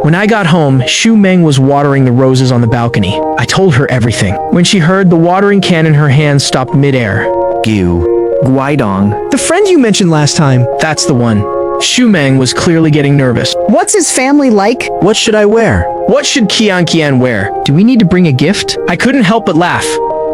When I got home, Shu Meng was watering the roses on the balcony. I told her everything. When she heard, the watering can in her hand stopped midair. Guidong. The friend you mentioned last time. That's the one. Shu Meng was clearly getting nervous. What's his family like? What should I wear? What should Qian wear? Do we need to bring a gift? I couldn't help but laugh.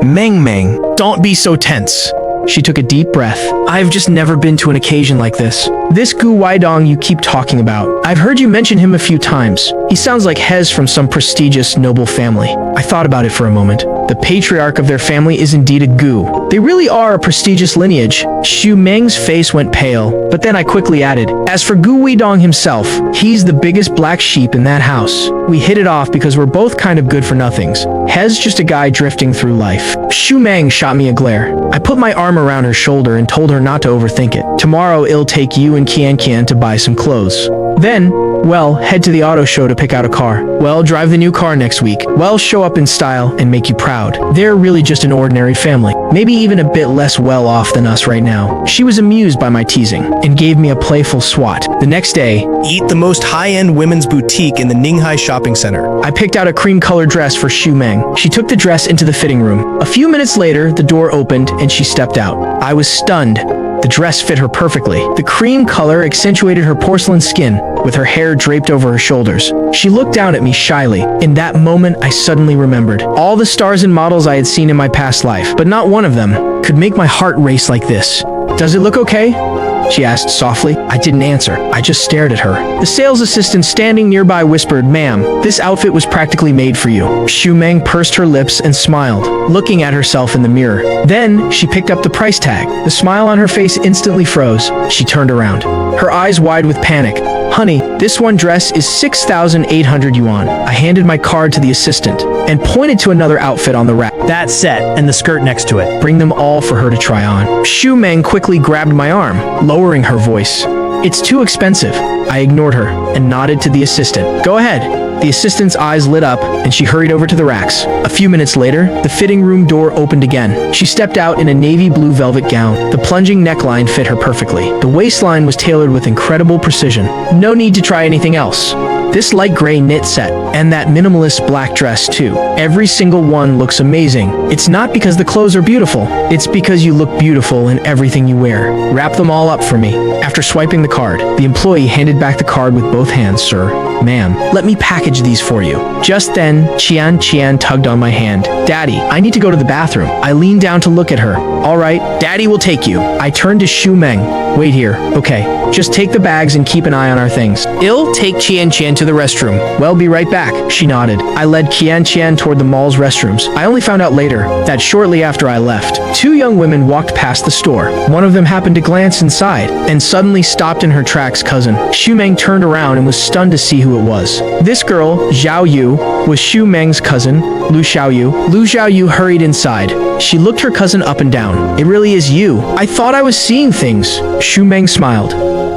Meng. Don't be so tense. She took a deep breath. I've just never been to an occasion like this. This Gu Weidong you keep talking about. I've heard you mention him a few times. He sounds like Hez from some prestigious, noble family. I thought about it for a moment. The patriarch of their family is indeed a Gu. They really are a prestigious lineage. Shu Meng's face went pale, but then I quickly added, as for Gu Weidong himself, he's the biggest black sheep in that house. We hit it off because we're both kind of good for nothings. Hez just a guy drifting through life. Shu Meng shot me a glare. I put my arm around her shoulder and told her not to overthink it. Tomorrow it'll take you and Qian to buy some clothes. Then, well, head to the auto show to pick out a car. Well, drive the new car next week. Well, show up in style and make you proud. They're really just an ordinary family. Maybe even a bit less well off than us right now. She was amused by my teasing and gave me a playful swat. The next day, Eat the most high-end women's boutique in the Ninghai shopping center. I picked out a cream-colored dress for Shu Meng. She took the dress into the fitting room. A few minutes later, the door opened and she stepped out. I was stunned. The dress fit her perfectly. The cream color accentuated her porcelain skin, with her hair draped over her shoulders. She looked down at me shyly. In that moment, I suddenly remembered all the stars and models I had seen in my past life, but not one of them could make my heart race like this. Does it look okay? She asked softly. I didn't answer. I just stared at her. The sales assistant standing nearby whispered, "Ma'am, this outfit was practically made for you." Shu Meng pursed her lips and smiled, looking at herself in the mirror. Then, she picked up the price tag. The smile on her face instantly froze. She turned around, her eyes wide with panic. "Honey, this one dress is 6,800 yuan. I handed my card to the assistant and pointed to another outfit on the rack. That set and the skirt next to it. Bring them all for her to try on." Shu Meng quickly grabbed my arm, lowering her voice. "It's too expensive." I ignored her and nodded to the assistant. "Go ahead." The assistant's eyes lit up, and she hurried over to the racks. A few minutes later, the fitting room door opened again. She stepped out in a navy blue velvet gown. The plunging neckline fit her perfectly. The waistline was tailored with incredible precision. No need to try anything else. This light gray knit set, and that minimalist black dress too. Every single one looks amazing. It's not because the clothes are beautiful. It's because you look beautiful in everything you wear. Wrap them all up for me. After swiping the card, the employee handed back the card with both hands. "Sir, ma'am, let me package these for you." Just then, Qian tugged on my hand. "Daddy, I need to go to the bathroom." I leaned down to look at her. "All right, Daddy will take you." I turned to Shu Meng. "Wait here, okay? Just take the bags and keep an eye on our things. I'll take Qian to the restroom." "Well, be right back." She nodded. I led Qian toward the mall's restrooms. I only found out later that shortly after I left, two young women walked past the store. One of them happened to glance inside and suddenly stopped in her tracks. Cousin. Shu Meng turned around and was stunned to see who it was. This girl, Zhao Yu, was Shu Meng's cousin, Lu Xiaoyu. Lu Xiaoyu hurried inside. She looked her cousin up and down. "It really is you. I thought I was seeing things." Shu Meng smiled.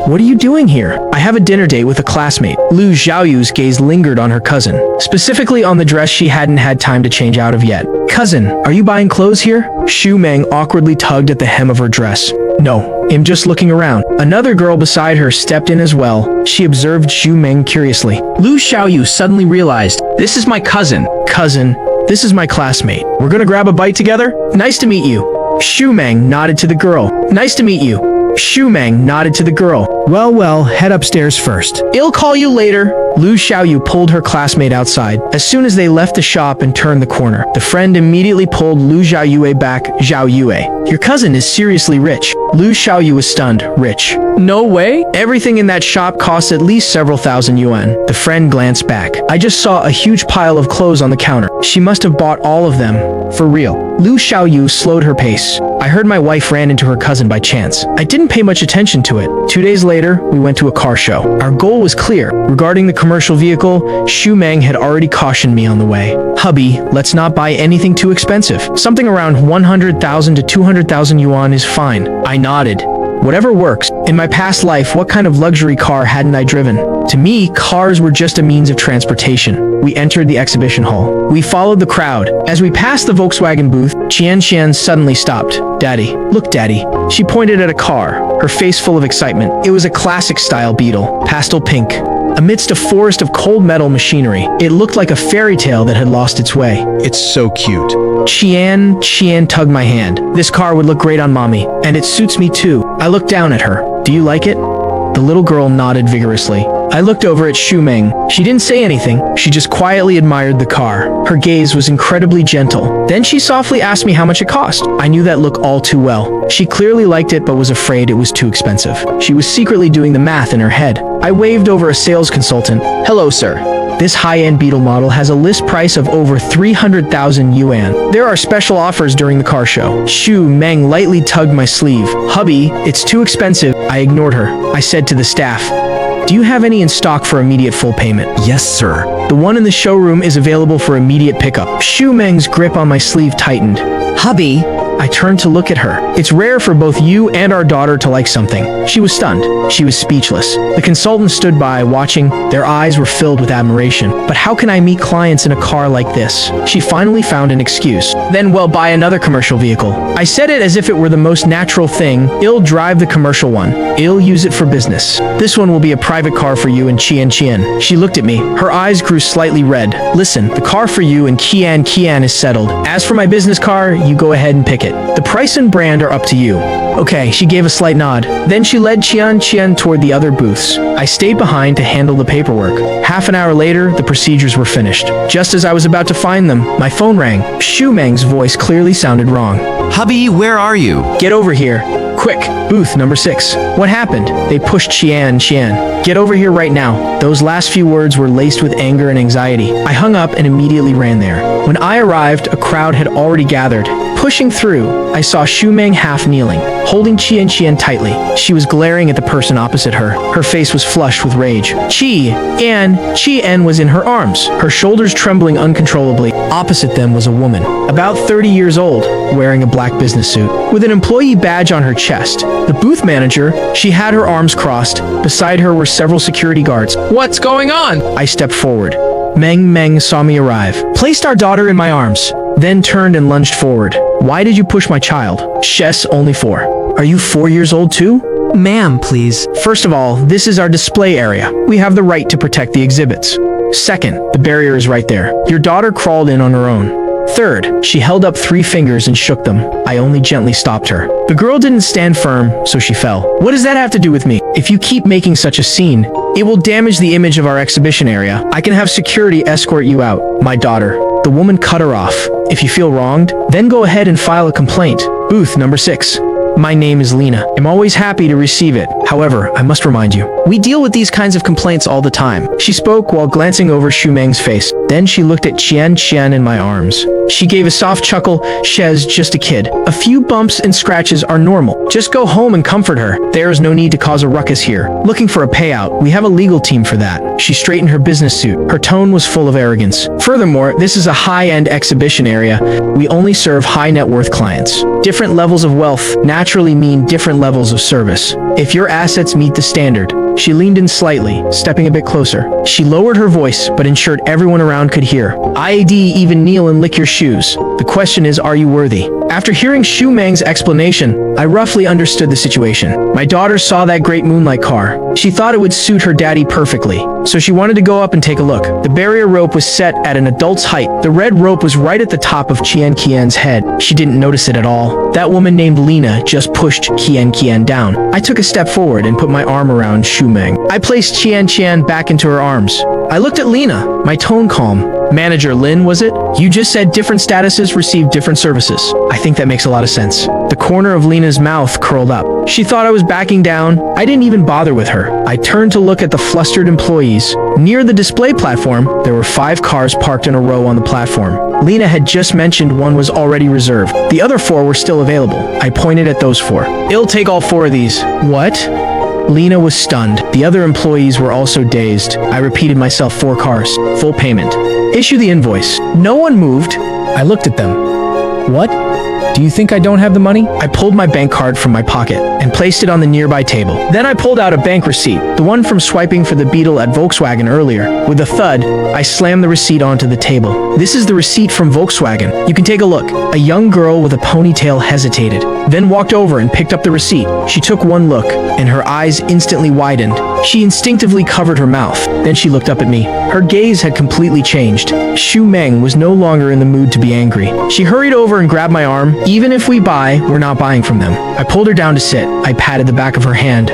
"What are you doing here?" "I have a dinner date with a classmate." Lu Xiaoyu's gaze lingered on her cousin, specifically on the dress she hadn't had time to change out of yet. "Cousin, are you buying clothes here?" Shu Meng awkwardly tugged at the hem of her dress. "No, I'm just looking around." Another girl beside her stepped in as well. She observed Shu Meng curiously. Lu Xiaoyu suddenly realized, "This is my cousin." "Cousin, this is my classmate. We're gonna grab a bite together?" "Nice to meet you." Shu Meng nodded to the girl. "Nice to meet you." Shu Meng nodded to the girl. Well, head upstairs first. "I'll call you later." Lu Xiaoyu pulled her classmate outside. As soon as they left the shop and turned the corner, the friend immediately pulled Lu Xiaoyue back. "Zhao Yue, your cousin is seriously rich." Lu Xiaoyu was stunned. "Rich? No way. Everything in that shop costs at least several thousand yuan." The friend glanced back. "I just saw a huge pile of clothes on the counter. She must have bought all of them. For real." Lu Xiaoyu slowed her pace. "I heard my wife ran into her cousin by chance. I didn't pay much attention to it." 2 days later, we went to a car show. Our goal was clear. Regarding the commercial vehicle, Shu Meng had already cautioned me on the way. "Hubby, let's not buy anything too expensive. Something around 100,000 to 200,000 yuan is fine." I nodded. Whatever works. In my past life, what kind of luxury car hadn't I driven? To me, cars were just a means of transportation. We entered the exhibition hall. We followed the crowd. As we passed the Volkswagen booth, Qian suddenly stopped. "Daddy, look, Daddy." She pointed at a car, her face full of excitement. It was a classic-style Beetle, pastel pink. Amidst a forest of cold metal machinery, it looked like a fairy tale that had lost its way. It's so cute. Qian tugged my hand. This car would look great on mommy, and it suits me too. I looked down at her. Do you like it? The little girl nodded vigorously. I looked over at Xu Meng. She didn't say anything. She just quietly admired the car. Her gaze was incredibly gentle. Then she softly asked me how much it cost. I knew that look all too well. She clearly liked it but was afraid it was too expensive. She was secretly doing the math in her head. I waved over a sales consultant. Hello, sir. This high-end Beetle model has a list price of over 300,000 yuan. There are special offers during the car show. Xu Meng lightly tugged my sleeve. Hubby, it's too expensive. I ignored her. I said to the staff, do you have any in stock for immediate full payment? Yes, sir. The one in the showroom is available for immediate pickup. Xu Meng's grip on my sleeve tightened. Hubby, I turned to look at her. It's rare for both you and our daughter to like something. She was stunned. She was speechless. The consultant stood by, watching. Their eyes were filled with admiration. But how can I meet clients in a car like this? She finally found an excuse. Then, well, buy another commercial vehicle. I said it as if it were the most natural thing. I'll drive the commercial one. I'll use it for business. This one will be a private car for you and Qian. She looked at me. Her eyes grew slightly red. Listen, the car for you and Qian is settled. As for my business car, you go ahead and pick it. The price and brand are up to you. Okay, she gave a slight nod. Then she led Qian toward the other booths. I stayed behind to handle the paperwork. Half an hour later, the procedures were finished. Just as I was about to find them, my phone rang. Xu Meng's voice clearly sounded wrong. hubby, where are you? Get over here. Quick, booth number 6. What happened? They pushed Qian. Get over here right now. Those last few words were laced with anger and anxiety. I hung up and immediately ran there. When I arrived, a crowd had already gathered. Pushing through, I saw Xu Meng half kneeling, holding Qian tightly. She was glaring at the person opposite her. Her face was flushed with rage. Qian was in her arms, her shoulders trembling uncontrollably. Opposite them was a woman, about 30 years old, wearing a black business suit, with an employee badge on her chest. The booth manager, she had her arms crossed. Beside her were several security guards. What's going on? I stepped forward. Meng saw me arrive, placed our daughter in my arms, then turned and lunged forward. Why did you push my child? She's only 4. Are you 4 years old too? Ma'am, please. First of all, this is our display area. We have the right to protect the exhibits. Second, the barrier is right there. Your daughter crawled in on her own. Third, she held up 3 fingers and shook them. I only gently stopped her. The girl didn't stand firm, so she fell. What does that have to do with me? If you keep making such a scene, it will damage the image of our exhibition area. I can have security escort you out. My daughter. The woman cut her off. If you feel wronged, then go ahead and file a complaint. Booth number 6. My name is Lena. I'm always happy to receive it. However, I must remind you, we deal with these kinds of complaints all the time. She spoke while glancing over Xu Meng's face. Then she looked at Qian in my arms. She gave a soft chuckle. She's just a kid. A few bumps and scratches are normal. Just go home and comfort her. There is no need to cause a ruckus here. Looking for a payout. We have a legal team for that. She straightened her business suit. Her tone was full of arrogance. Furthermore, this is a high-end exhibition area. We only serve high net worth clients. Different levels of wealth naturally mean different levels of service. If your assets meet the standard. She leaned in slightly, stepping a bit closer. She lowered her voice, but ensured everyone around could hear. I'd even kneel and lick your shoes. The question is, are you worthy? After hearing Xu Meng's explanation, I roughly understood the situation. My daughter saw that great moonlight car. She thought it would suit her daddy perfectly, so she wanted to go up and take a look. The barrier rope was set at an adult's height. The red rope was right at the top of Qian's head. She didn't notice it at all. That woman named Lena just pushed Qian down. I took a step forward and put my arm around Xu Meng. I placed Qian back into her arms. I looked at Lena, my tone calm. Manager Lin, was it? You just said different statuses receive different services. I think that makes a lot of sense. The corner of Lena's mouth curled up. She thought I was backing down. I didn't even bother with her. I turned to look at the flustered employees. Near the display platform, there were 5 cars parked in a row on the platform. Lena had just mentioned one was already reserved. The other 4 were still available. I pointed at those 4. I'll take all 4 of these. What? Lena was stunned. The other employees were also dazed. I repeated myself 4 cars. Full payment. Issue the invoice. No one moved. I looked at them. What? Do you think I don't have the money? I pulled my bank card from my pocket and placed it on the nearby table. Then I pulled out a bank receipt, the one from swiping for the Beetle at Volkswagen earlier. With a thud, I slammed the receipt onto the table. This is the receipt from Volkswagen. You can take a look. A young girl with a ponytail hesitated, then walked over and picked up the receipt. She took one look, and her eyes instantly widened. She instinctively covered her mouth. Then she looked up at me. Her gaze had completely changed. Xu Meng was no longer in the mood to be angry. She hurried over and grabbed my arm. Even if we buy, we're not buying from them. I pulled her down to sit. I patted the back of her hand.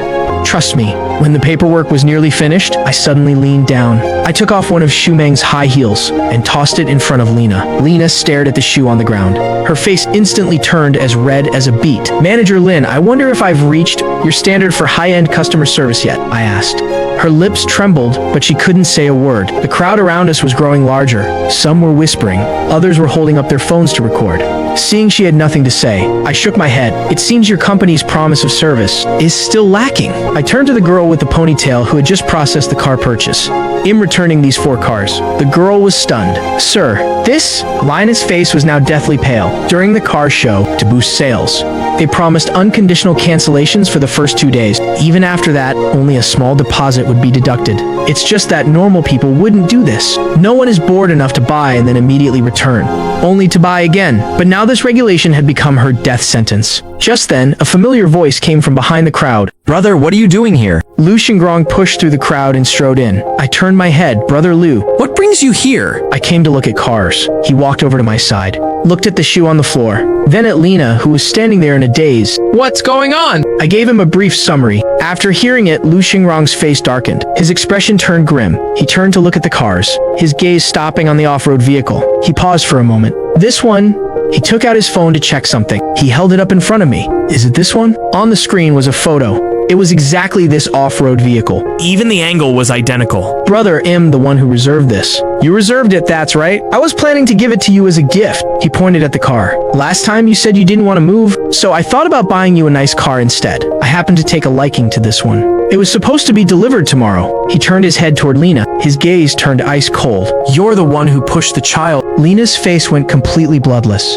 Trust me. When the paperwork was nearly finished, I suddenly leaned down. I took off one of Xu Meng's high heels and tossed it in front of Lena. Lena stared at the shoe on the ground. Her face instantly turned as red as a beet. Manager Lin, I wonder if I've reached your standard for high-end customer service yet, I asked. Her lips trembled, but she couldn't say a word. The crowd around us was growing larger. Some were whispering. Others were holding up their phones to record. Seeing she had nothing to say, I shook my head. It seems your company's promise of service is still lacking. I turned to the girl with the ponytail who had just processed the car purchase. In returning these 4 cars, the girl was stunned. Sir, this? Lina's face was now deathly pale. During the car show, to boost sales, they promised unconditional cancellations for the first 2 days. Even after that, only a small deposit would be deducted. It's just that normal people wouldn't do this. No one is bored enough to buy and then immediately return, only to buy again. But now this regulation had become her death sentence. Just then, a familiar voice came from behind the crowd. Brother, what are you doing here? Lu Xingrong pushed through the crowd and strode in. I turned my head. Brother Lu. What brings you here? I came to look at cars. He walked over to my side, looked at the shoe on the floor, then at Lena, who was standing there in a daze. What's going on? I gave him a brief summary. After hearing it, Lu Xingrong's face darkened. His expression turned grim. He turned to look at the cars, his gaze stopping on the off-road vehicle. He paused for a moment. This one... He took out his phone to check something. He held it up in front of me. Is it this one? On the screen was a photo. It was exactly this off-road vehicle. Even the angle was identical. Brother Im, the one who reserved this. You reserved it, that's right. I was planning to give it to you as a gift. He pointed at the car. Last time you said you didn't want to move, so I thought about buying you a nice car instead. I happened to take a liking to this one. It was supposed to be delivered tomorrow. He turned his head toward Lena. His gaze turned ice cold. You're the one who pushed the child. Lena's face went completely bloodless.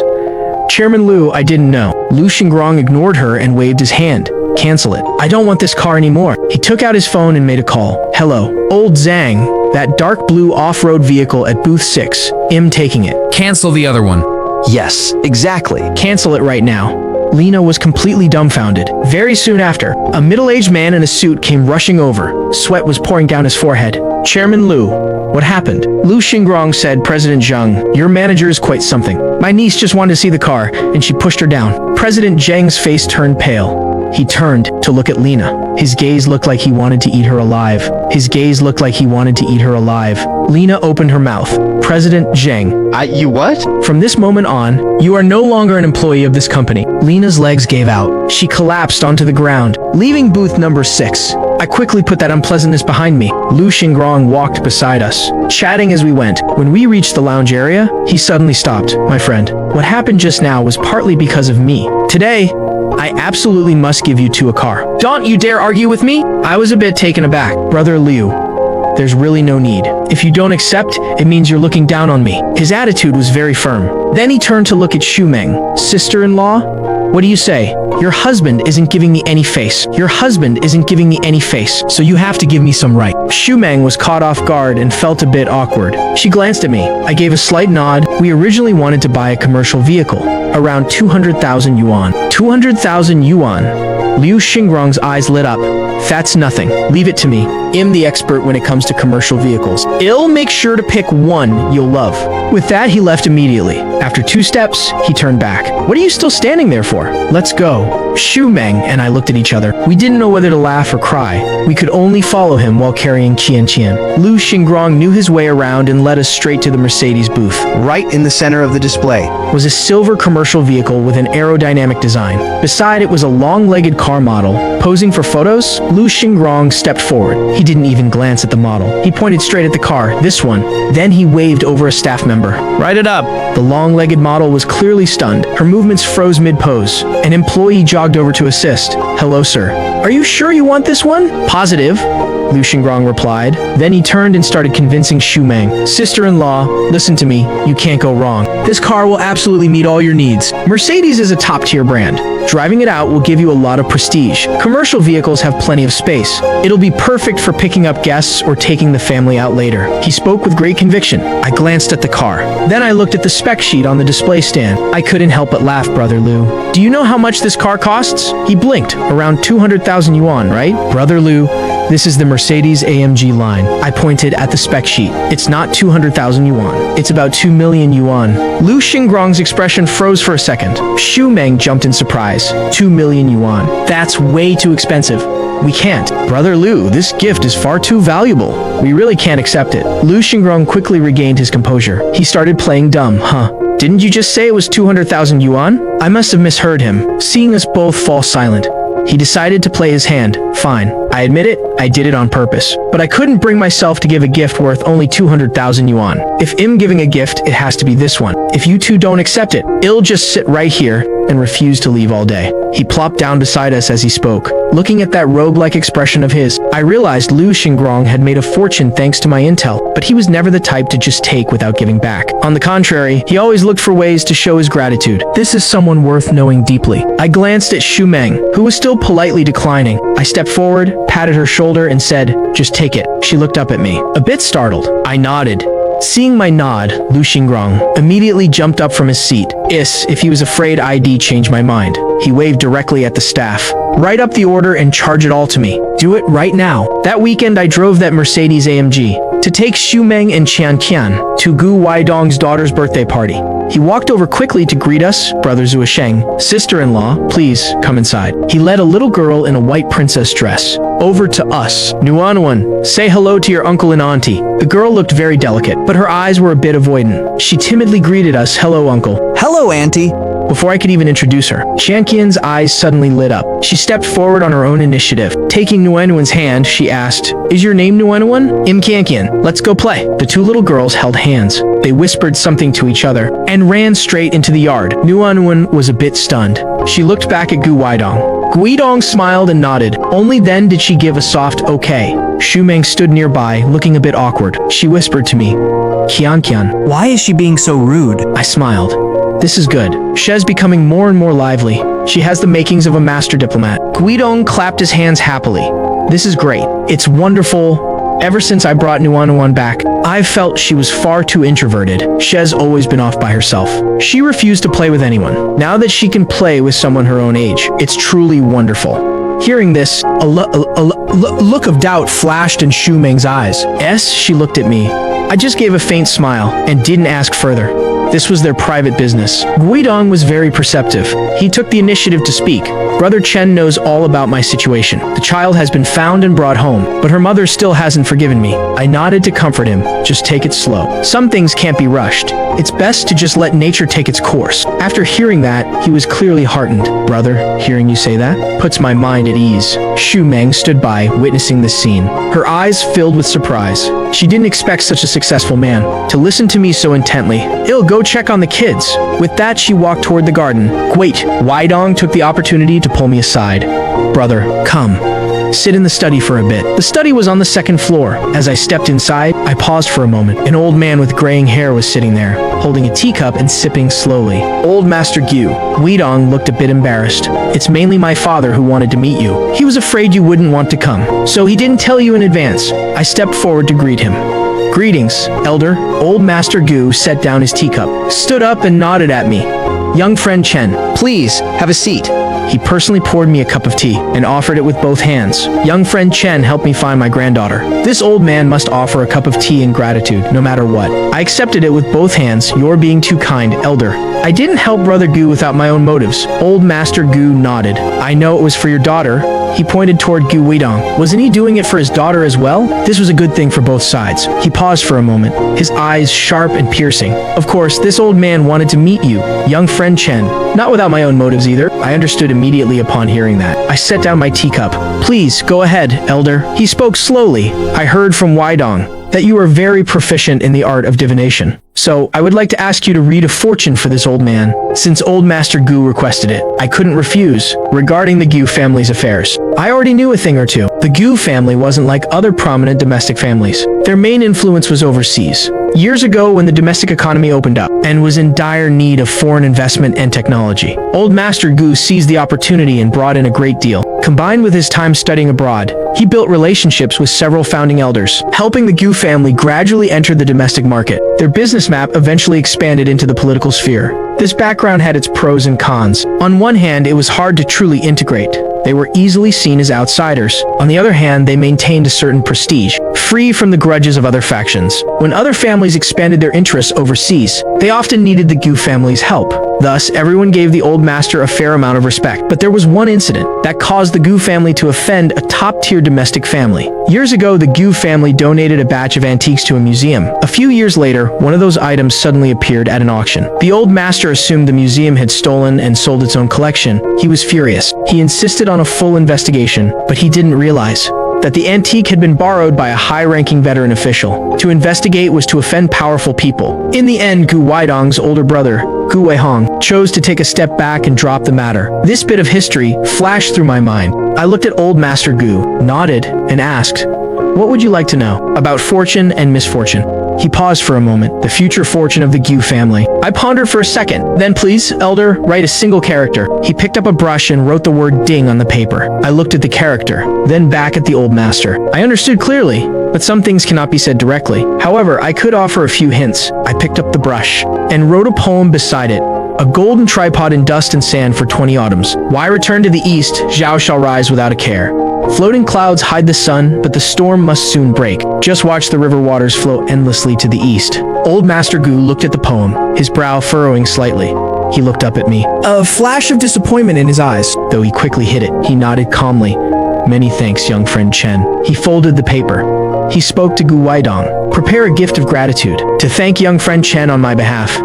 Chairman Lu, I didn't know. Lu Xingrong ignored her and waved his hand. Cancel it. I don't want this car anymore. He took out his phone and made a call. Hello. Old Zhang. That dark blue off-road vehicle at booth 6. Im taking it. Cancel the other one. Yes, exactly. Cancel it right now. Lena was completely dumbfounded. Very soon after, a middle-aged man in a suit came rushing over. Sweat was pouring down his forehead. Chairman Lu, what happened? Lu Xingrong said, President Zheng, your manager is quite something. My niece just wanted to see the car, and she pushed her down. President Zheng's face turned pale. He turned to look at Lena. His gaze looked like he wanted to eat her alive. His gaze looked like he wanted to eat her alive. Lena opened her mouth. President Zheng. You what? From this moment on, you are no longer an employee of this company. Lena's legs gave out. She collapsed onto the ground, leaving booth number 6. I quickly put that unpleasantness behind me. Lu Xingrong walked beside us, chatting as we went. When we reached the lounge area, he suddenly stopped. My friend, what happened just now was partly because of me. Today, I absolutely must give you 2 a car. Don't you dare argue with me? I was a bit taken aback. Brother Liu, there's really no need. If you don't accept, it means you're looking down on me. His attitude was very firm. Then he turned to look at Xu Meng. Sister-in-law? What do you say? Your husband isn't giving me any face. Your husband isn't giving me any face, so you have to give me some right. Xu Meng was caught off guard and felt a bit awkward. She glanced at me. I gave a slight nod. We originally wanted to buy a commercial vehicle, around 200,000 yuan. 200,000 yuan. Liu Xingrong's eyes lit up. That's nothing. Leave it to me. I'm the expert when it comes to commercial vehicles. I'll make sure to pick one you'll love. With that, he left immediately. After 2 steps, he turned back. What are you still standing there for? Let's go. Xu Meng and I looked at each other. We didn't know whether to laugh or cry. We could only follow him while carrying Qian Qian. Lu Xingrong knew his way around and led us straight to the Mercedes booth. Right in the center of the display Was a silver commercial vehicle with an aerodynamic design. Beside it was a long-legged car model. Posing for photos, Lu Xingrong stepped forward. He didn't even glance at the model. He pointed straight at the car, this one. Then he waved over a staff member. Write it up. The long-legged model was clearly stunned. Her movements froze mid-pose. An employee jogged over to assist. Hello, sir. Are you sure you want this one? Positive, Lu Xingrong replied. Then he turned and started convincing Xu Meng. Sister-in-law, listen to me. You can't go wrong. This car will absolutely meet all your needs. Mercedes is a top-tier brand. Driving it out will give you a lot of prestige. Commercial vehicles have plenty of space. It'll be perfect for picking up guests or taking the family out later. He spoke with great conviction. I glanced at the car. Then I looked at the spec sheet on the display stand. I couldn't help but laugh, Brother Lu. Do you know how much this car costs? He blinked. Around 200,000 yuan, right? Brother Lu, this is the Mercedes AMG line. I pointed at the spec sheet. It's not 200,000 yuan. It's about 2 million yuan. Lu Xingrong's expression froze for a second. Xu Meng jumped in surprise. 2 million yuan. That's way too expensive. We can't. Brother Lu, this gift is far too valuable. We really can't accept it. Lu Xingrong quickly regained his composure. He started playing dumb, Didn't you just say it was 200,000 yuan? I must have misheard him. Seeing us both fall silent, he decided to play his hand. Fine. I admit it, I did it on purpose. But I couldn't bring myself to give a gift worth only 200,000 yuan. If I'm giving a gift, it has to be this one. If you two don't accept it, I'll just sit right here and refuse to leave all day. He plopped down beside us as he spoke. Looking at that rogue-like expression of his, I realized Lu Xingrong had made a fortune thanks to my intel, but he was never the type to just take without giving back. On the contrary, he always looked for ways to show his gratitude. This is someone worth knowing deeply. I glanced at Xu Meng, who was still politely declining. I stepped forward, patted her shoulder, and said, "Just take it." She looked up at me, a bit startled. I nodded. Seeing my nod, Lu Xingrong immediately jumped up from his seat. If he was afraid I'd change my mind. He waved directly at the staff. Write up the order and charge it all to me. Do it right now. That weekend I drove that Mercedes AMG to take Xu Meng and Qian Qian to Gu Weidong's daughter's birthday party. He walked over quickly to greet us, Brother Zuosheng. Sister-in-law, please come inside. He led a little girl in a white princess dress over to us. Nuanuan, say hello to your uncle and auntie. The girl looked very delicate, but her eyes were a bit avoidant. She timidly greeted us, hello uncle. Hello, Auntie. Before I could even introduce her, Qianqian's eyes suddenly lit up. She stepped forward on her own initiative. Taking Nuanuan's hand, she asked, "Is your name Nuanuan?" "Im Qianqian. Let's go play." The two little girls held hands. They whispered something to each other and ran straight into the yard. Nuanuan was a bit stunned. She looked back at Gu Weidong. Guidong smiled and nodded. Only then did she give a soft okay. Xu Meng stood nearby, looking a bit awkward. She whispered to me, "Qianqian." Why is she being so rude? I smiled. This is good. She's becoming more and more lively. She has the makings of a master diplomat. Guidong clapped his hands happily. This is great. It's wonderful. Ever since I brought Nuanuan back, I've felt she was far too introverted. She's always been off by herself. She refused to play with anyone. Now that she can play with someone her own age, it's truly wonderful. Hearing this, a look of doubt flashed in Xu Meng's eyes. She looked at me. I just gave a faint smile and didn't ask further. This was their private business. Guidong was very perceptive. He took the initiative to speak. Brother Chen knows all about my situation. The child has been found and brought home, but her mother still hasn't forgiven me. I nodded to comfort him. Just take it slow. Some things can't be rushed. It's best to just let nature take its course. After hearing that, he was clearly heartened. Brother, hearing you say that puts my mind at ease. Xu Meng stood by, witnessing this scene. Her eyes filled with surprise. She didn't expect such a successful man to listen to me so intently. I'll go check on the kids. With that, she walked toward the garden. Wait, Weidong took the opportunity to pull me aside. Brother, come. Sit in the study for a bit. The study was on the second floor. As I stepped inside, I paused for a moment. An old man with graying hair was sitting there, holding a teacup and sipping slowly. Old Master Gu. Weidong looked a bit embarrassed. It's mainly my father who wanted to meet you. He was afraid you wouldn't want to come, so he didn't tell you in advance. I stepped forward to greet him. Greetings, Elder. Old Master Gu set down his teacup, stood up and nodded at me. Young friend Chen, please, have a seat. He personally poured me a cup of tea and offered it with both hands. Young friend Chen helped me find my granddaughter. This old man must offer a cup of tea in gratitude, no matter what. I accepted it with both hands. You're being too kind, Elder. I didn't help Brother Gu without my own motives. Old Master Gu nodded. I know it was for your daughter. He pointed toward Gu Weidong. Wasn't he doing it for his daughter as well? This was a good thing for both sides. He paused for a moment, his eyes sharp and piercing. Of course, this old man wanted to meet you, young friend Chen. Not without my own motives either. I understood immediately upon hearing that. I set down my teacup. Please, go ahead, Elder. He spoke slowly. I heard from Weidong. that you are very proficient in the art of divination. So, I would like to ask you to read a fortune for this old man. Since Old Master Gu requested it, I couldn't refuse. Regarding the Gu family's affairs, I already knew a thing or two. The Gu family wasn't like other prominent domestic families. Their main influence was overseas. Years ago, when the domestic economy opened up and was in dire need of foreign investment and technology, Old Master Gu seized the opportunity and brought in a great deal. Combined with his time studying abroad, he built relationships with several founding elders, helping the Gu family gradually enter the domestic market. Their business map eventually expanded into the political sphere. This background had its pros and cons. On one hand, it was hard to truly integrate. They were easily seen as outsiders. On the other hand, they maintained a certain prestige, free from the grudges of other factions. When other families expanded their interests overseas, they often needed the Gu family's help. Thus, everyone gave the old master a fair amount of respect. But there was one incident that caused the Gu family to offend a top-tier domestic family. Years ago, the Gu family donated a batch of antiques to a museum. A few years later, one of those items suddenly appeared at an auction. The old master assumed the museum had stolen and sold its own collection. He was furious. He insisted on a full investigation, but he didn't realize that the antique had been borrowed by a high-ranking veteran official. To investigate was to offend powerful people. In the end, Gu Weidong's older brother, Gu Weihong, chose to take a step back and drop the matter. This bit of history flashed through my mind. I looked at Old Master Gu, nodded, and asked, "What would you like to know about fortune and misfortune?" He paused for a moment. The future fortune of the Gu family. I pondered for a second. Then please, Elder, write a single character. He picked up a brush and wrote the word ding on the paper. I looked at the character, then back at the old master. I understood clearly, but some things cannot be said directly. However, I could offer a few hints. I picked up the brush and wrote a poem beside it. A golden tripod in dust and sand for 20 autumns. Why return to the east? Zhao shall rise without a care. Floating clouds hide the sun, but the storm must soon break. Just watch the river waters flow endlessly to the east. Old Master Gu looked at the poem, his brow furrowing slightly. He looked up at me, a flash of disappointment in his eyes. Though he quickly hid it, he nodded calmly. Many thanks, young friend Chen. He folded the paper. He spoke to Gu Weidong. Prepare a gift of gratitude to thank young friend Chen on my behalf.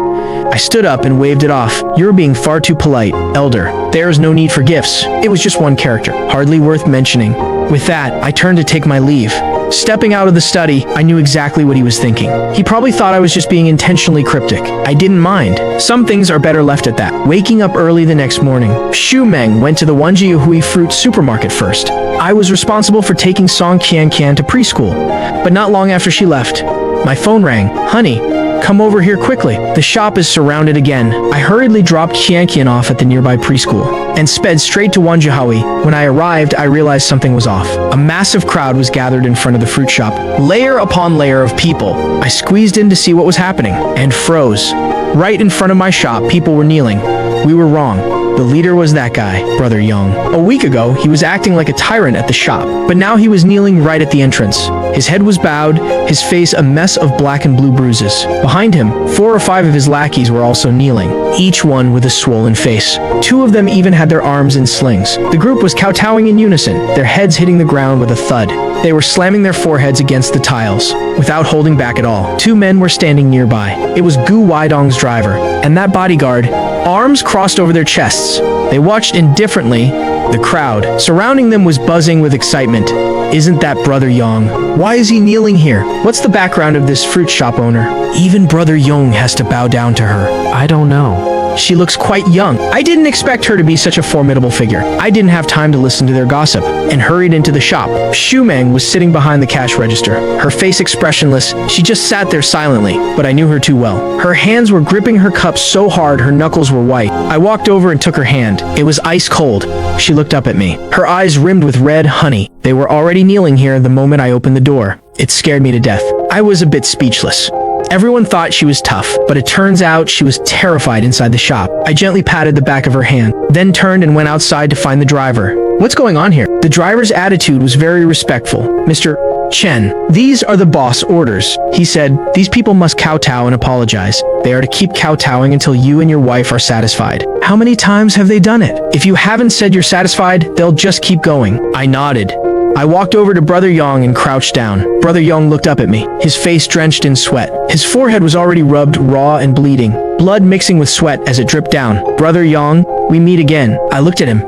I stood up and waved it off. You're being far too polite, Elder. There's no need for gifts. It was just one character, hardly worth mentioning. With that, I turned to take my leave. Stepping out of the study, I knew exactly what he was thinking. He probably thought I was just being intentionally cryptic. I didn't mind. Some things are better left at that. Waking up early the next morning, Xu Meng went to the Wenjiahui fruit supermarket first. I was responsible for taking Song Qian to preschool, but not long after she left, my phone rang. Honey, come over here quickly. The shop is surrounded again. I hurriedly dropped Qian off at the nearby preschool and sped straight to Wenjiahui. When I arrived, I realized something was off. A massive crowd was gathered in front of the fruit shop. Layer upon layer of people. I squeezed in to see what was happening and froze. Right in front of my shop, people were kneeling. We were wrong. The leader was that guy, Brother Young. A week ago, he was acting like a tyrant at the shop, but now he was kneeling right at the entrance. His head was bowed, his face a mess of black and blue bruises. Behind him, 4 or 5 of his lackeys were also kneeling, each one with a swollen face. 2 of them even had their arms in slings. The group was kowtowing in unison, their heads hitting the ground with a thud. They were slamming their foreheads against the tiles, without holding back at all. 2 men were standing nearby. It was Gu Weidong's driver, and that bodyguard, arms crossed over their chests. They watched indifferently. The crowd surrounding them was buzzing with excitement. Isn't that Brother Yang? Why is he kneeling here? What's the background of this fruit shop owner? Even Brother Yang has to bow down to her. I don't know. She looks quite young. I didn't expect her to be such a formidable figure. I didn't have time to listen to their gossip and hurried into the shop. Xu Meng was sitting behind the cash register, her face expressionless. She just sat there silently, but I knew her too well. Her hands were gripping her cup so hard her knuckles were white. I walked over and took her hand. It was ice cold. She looked up at me, her eyes rimmed with red honey. They were already kneeling here the moment I opened the door. It scared me to death. I was a bit speechless. Everyone thought she was tough, but it turns out she was terrified inside the shop. I gently patted the back of her hand, then turned and went outside to find the driver. What's going on here? The driver's attitude was very respectful. Mr. Chen, these are the boss orders. He said, these people must kowtow and apologize. They are to keep kowtowing until you and your wife are satisfied. How many times have they done it? If you haven't said you're satisfied, they'll just keep going. I nodded. I walked over to Brother Yang and crouched down. Brother Yang looked up at me, his face drenched in sweat. His forehead was already rubbed raw and bleeding, blood mixing with sweat as it dripped down. Brother Yang, we meet again. I looked at him.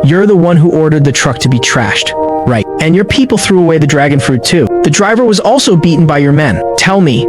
You're the one who ordered the truck to be trashed. Right. And your people threw away the dragon fruit too. The driver was also beaten by your men. Tell me,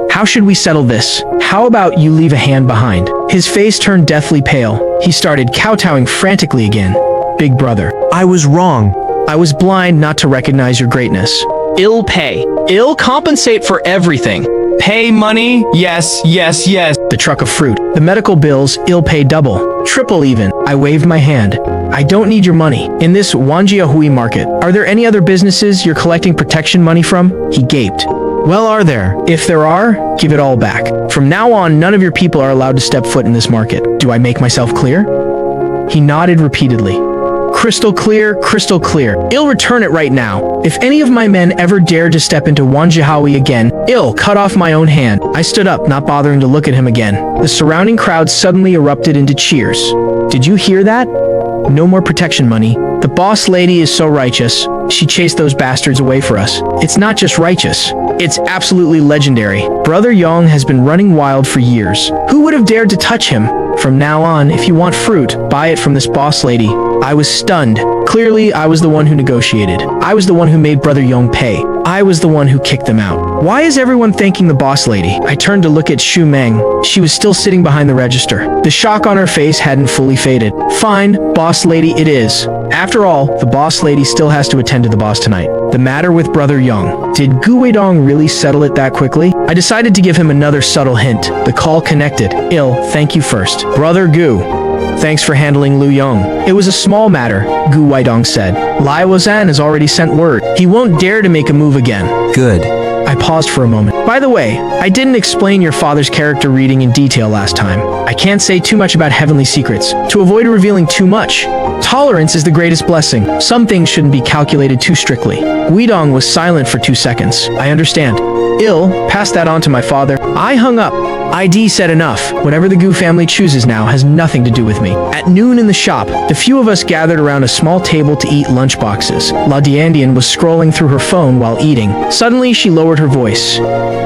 how should we settle this? How about you leave a hand behind? His face turned deathly pale. He started kowtowing frantically again. Big brother. I was wrong. I was blind not to recognize your greatness. Ill pay. Ill compensate for everything. Pay money? Yes, yes, yes. The truck of fruit. The medical bills, ill pay double. Triple even. I waved my hand. I don't need your money. In this Wanjiahui market, are there any other businesses you're collecting protection money from? He gaped. Well, are there? If there are, give it all back. From now on, none of your people are allowed to step foot in this market. Do I make myself clear? He nodded repeatedly. Crystal clear, crystal clear. I'll return it right now. If any of my men ever dare to step into Wanjiahui again, I'll cut off my own hand. I stood up, not bothering to look at him again. The surrounding crowd suddenly erupted into cheers. Did you hear that? No more protection money. The boss lady is so righteous. She chased those bastards away for us. It's not just righteous. It's absolutely legendary. Brother Yong has been running wild for years. Who would have dared to touch him? From now on, if you want fruit, buy it from this boss lady. I was stunned. Clearly, I was the one who negotiated. I was the one who made Brother Yong pay. I was the one who kicked them out. Why is everyone thanking the boss lady? I turned to look at Xu Meng. She was still sitting behind the register. The shock on her face hadn't fully faded. Fine, boss lady it is. After all, the boss lady still has to attend to the boss tonight. The matter with Brother Yong. Did Gu Weidong really settle it that quickly? I decided to give him another subtle hint. The call connected. Thank you first. Brother Gu. Thanks for handling Lu Yong. It was a small matter, Gu Weidong said. Lai Wazan has already sent word. He won't dare to make a move again. Good. I paused for a moment. By the way, I didn't explain your father's character reading in detail last time. I can't say too much about heavenly secrets, to avoid revealing too much. Tolerance is the greatest blessing. Some things shouldn't be calculated too strictly. Weidong was silent for 2 seconds. I understand. Pass that on to my father. I hung up. ID said enough. Whatever the Gu family chooses now has nothing to do with me. At noon in the shop, the few of us gathered around a small table to eat lunchboxes. La Diandian was scrolling through her phone while eating. Suddenly, she lowered her voice.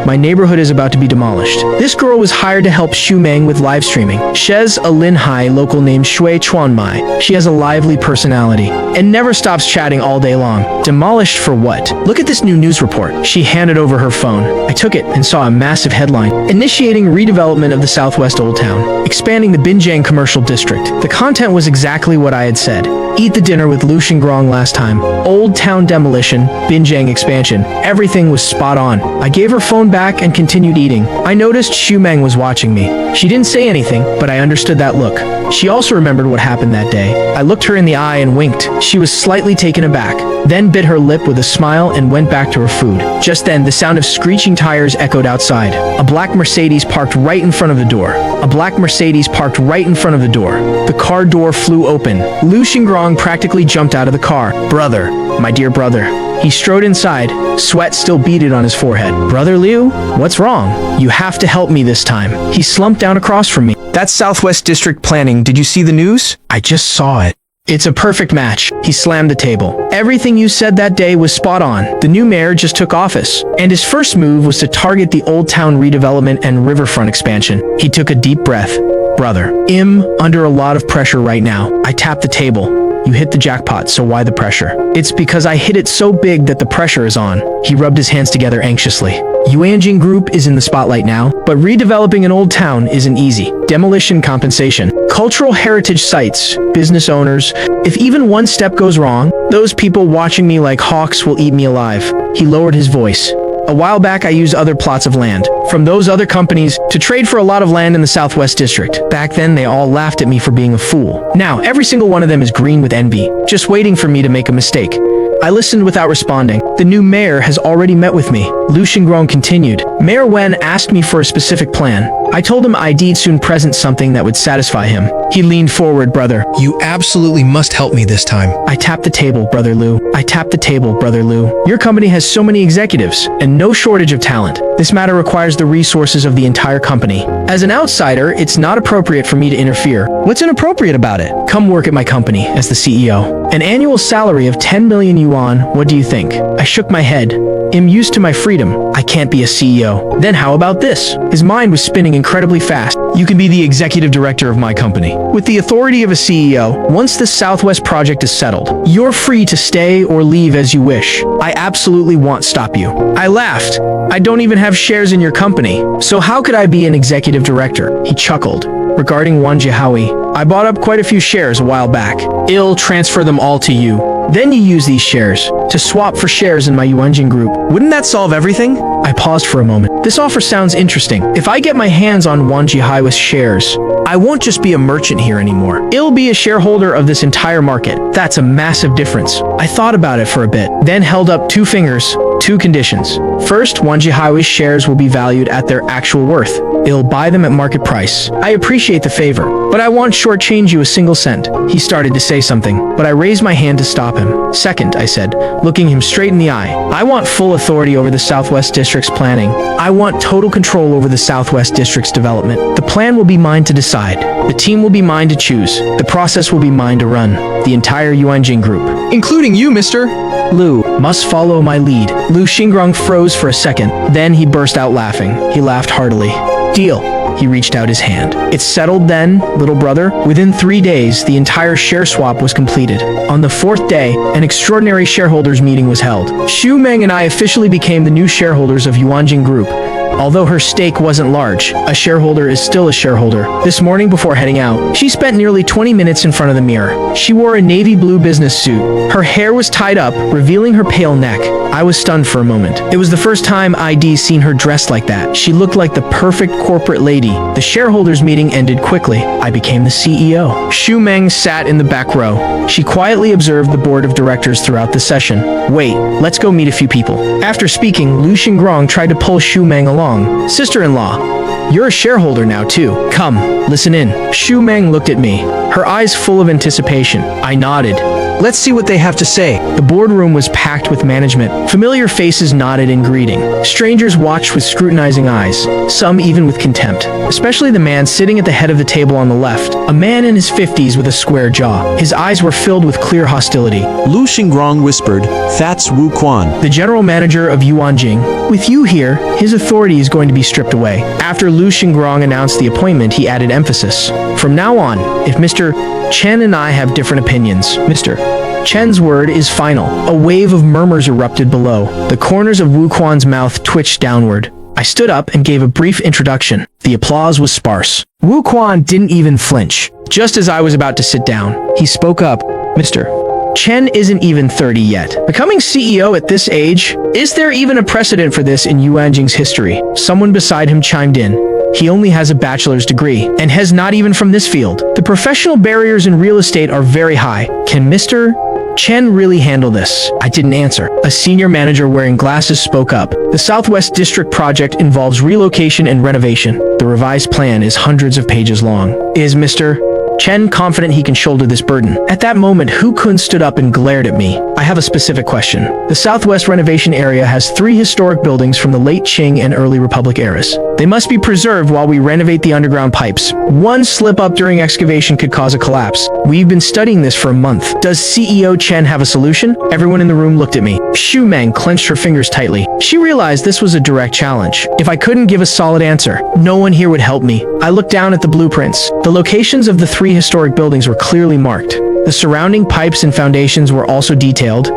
My neighborhood is about to be demolished. This girl was hired to help Xu Meng with live streaming. She's a Linhai local named Shui Chuanmai. She has a lively personality and never stops chatting all day long. Demolished for what? Look at this new news report. She handed over her phone. I took it and saw a massive headline. Initiating redevelopment of the Southwest Old Town. Expanding the Binjiang Commercial District. The content was exactly what I had said. Eat the dinner with Lu Xingrong last time. Old Town demolition, Binjiang expansion. Everything was spot on. I gave her phone back and continued eating. I noticed Xu Meng was watching me. She didn't say anything, but I understood that look. She also remembered what happened that day. I looked her in the eye and winked. She was slightly taken aback, then bit her lip with a smile and went back to her food. Just then, the sound of screeching tires echoed outside. A black Mercedes parked right in front of the door. A black Mercedes parked right in front of the door. The car door flew open. Lu Xingrong practically jumped out of the car. Brother, my dear brother. He strode inside, sweat still beaded on his forehead. Brother Liu, what's wrong? You have to help me this time. He slumped down across from me. That's Southwest District Planning. Did you see the news? I just saw it. It's a perfect match. He slammed the table. Everything you said that day was spot on. The new mayor just took office, and his first move was to target the Old Town redevelopment and riverfront expansion. He took a deep breath. Brother, I'm under a lot of pressure right now. I tapped the table. You hit the jackpot, so why the pressure? It's because I hit it so big that the pressure is on. He rubbed his hands together anxiously. Yuanjing Group is in the spotlight now, but redeveloping an old town isn't easy. Demolition compensation, cultural heritage sites, business owners. If even one step goes wrong, those people watching me like hawks will eat me alive. He lowered his voice. A while back, I used other plots of land from those other companies to trade for a lot of land in the Southwest District. Back then, they all laughed at me for being a fool. Now, every single one of them is green with envy, just waiting for me to make a mistake. I listened without responding. The new mayor has already met with me. Lu Xingrong continued. Mayor Wen asked me for a specific plan. I told him I'd soon present something that would satisfy him. He leaned forward, brother. You absolutely must help me this time. I tapped the table, Brother Lu. I tapped the table, Brother Lu. Your company has so many executives, and no shortage of talent. This matter requires the resources of the entire company. As an outsider, it's not appropriate for me to interfere. What's inappropriate about it? Come work at my company as the CEO. An annual salary of 10 million yuan, what do you think? I shook my head. I'm used to my freedom. I can't be a CEO. Then how about this? His mind was spinning incredibly fast. You can be the executive director of my company. With the authority of a CEO, once the Southwest project is settled, you're free to stay or leave as you wish. I absolutely won't stop you. I laughed. I don't even have shares in your company, so how could I be an executive director? He chuckled. Regarding Wang Jiahui, I bought up quite a few shares a while back. I'll transfer them all to you. Then you use these shares to swap for shares in my Yuanjing group. Wouldn't that solve everything? I paused for a moment. This offer sounds interesting. If I get my hands on Wang Jiahui's shares, I won't just be a merchant here anymore. I'll be a shareholder of this entire market. That's a massive difference. I thought about it for a bit, then held up two fingers. Two conditions. First, Wang Jiahui's shares will be valued at their actual worth. I'll buy them at market price. I appreciate the favor, but I won't shortchange you a single cent. He started to say something, but I raised my hand to stop him. Second, I said, looking him straight in the eye, I want full authority over the Southwest District's planning. I want total control over the Southwest District's development. The plan will be mine to decide. The team will be mine to choose. The process will be mine to run. The entire Yuanjing group. Including you, mister. Lu must follow my lead. Lu Xingrong froze for a second. Then he burst out laughing. He laughed heartily. Deal. He reached out his hand. It's settled then, little brother. Within 3 days, the entire share swap was completed. On the 4th day, an extraordinary shareholders meeting was held. Xu Meng and I officially became the new shareholders of Yuanjing Group. Although her stake wasn't large, a shareholder is still a shareholder. This morning before heading out, she spent nearly 20 minutes in front of the mirror. She wore a navy blue business suit. Her hair was tied up, revealing her pale neck. I was stunned for a moment. It was the first time I'd seen her dressed like that. She looked like the perfect corporate lady. The shareholders meeting ended quickly. I became the CEO. Xu Meng sat in the back row. She quietly observed the board of directors throughout the session. Wait, let's go meet a few people. After speaking, Lu Xingrong tried to pull Xu Meng along. Sister-in-law, you're a shareholder now too. Come, listen in. Xu Meng looked at me, her eyes full of anticipation. I nodded. Let's see what they have to say. The boardroom was packed with management. Familiar faces nodded in greeting. Strangers watched with scrutinizing eyes, some even with contempt. Especially the man sitting at the head of the table on the left, a man in his 50s with a square jaw. His eyes were filled with clear hostility. Lu Xingrong whispered, "That's Wu Quan." The general manager of Yuanjing. With you here, his authority is going to be stripped away. After Lu Xingrong announced the appointment, he added emphasis. From now on, if Mr. Chen and I have different opinions, Mr. Chen's word is final. A wave of murmurs erupted below. The corners of Wu Quan's mouth twitched downward. I stood up and gave a brief introduction. The applause was sparse. Wu Quan didn't even flinch. Just as I was about to sit down, he spoke up. Mr. Chen isn't even 30 yet. Becoming CEO at this age? Is there even a precedent for this in Yuanjing's history? Someone beside him chimed in. He only has a bachelor's degree, and has not even from this field. The professional barriers in real estate are very high. Can Mr. Chen really handle this? I didn't answer. A senior manager wearing glasses spoke up. The Southwest District project involves relocation and renovation. The revised plan is hundreds of pages long. Is Mr. Chen confident he can shoulder this burden? At that moment, Hu Kun stood up and glared at me. I have a specific question. The Southwest renovation area has 3 historic buildings from the late Qing and early Republic eras. They must be preserved while we renovate the underground pipes. One slip up during excavation could cause a collapse. We've been studying this for a month. Does CEO Chen have a solution? Everyone in the room looked at me. Xu Meng clenched her fingers tightly. She realized this was a direct challenge. If I couldn't give a solid answer, no one here would help me. I looked down at the blueprints. The locations of the 3 historic buildings were clearly marked. The surrounding pipes and foundations were also detailed.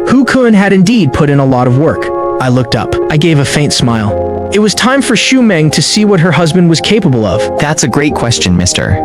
Hu Kun had indeed put in a lot of work. I looked up. I gave a faint smile. It was time for Xu Meng to see what her husband was capable of. That's a great question, mister.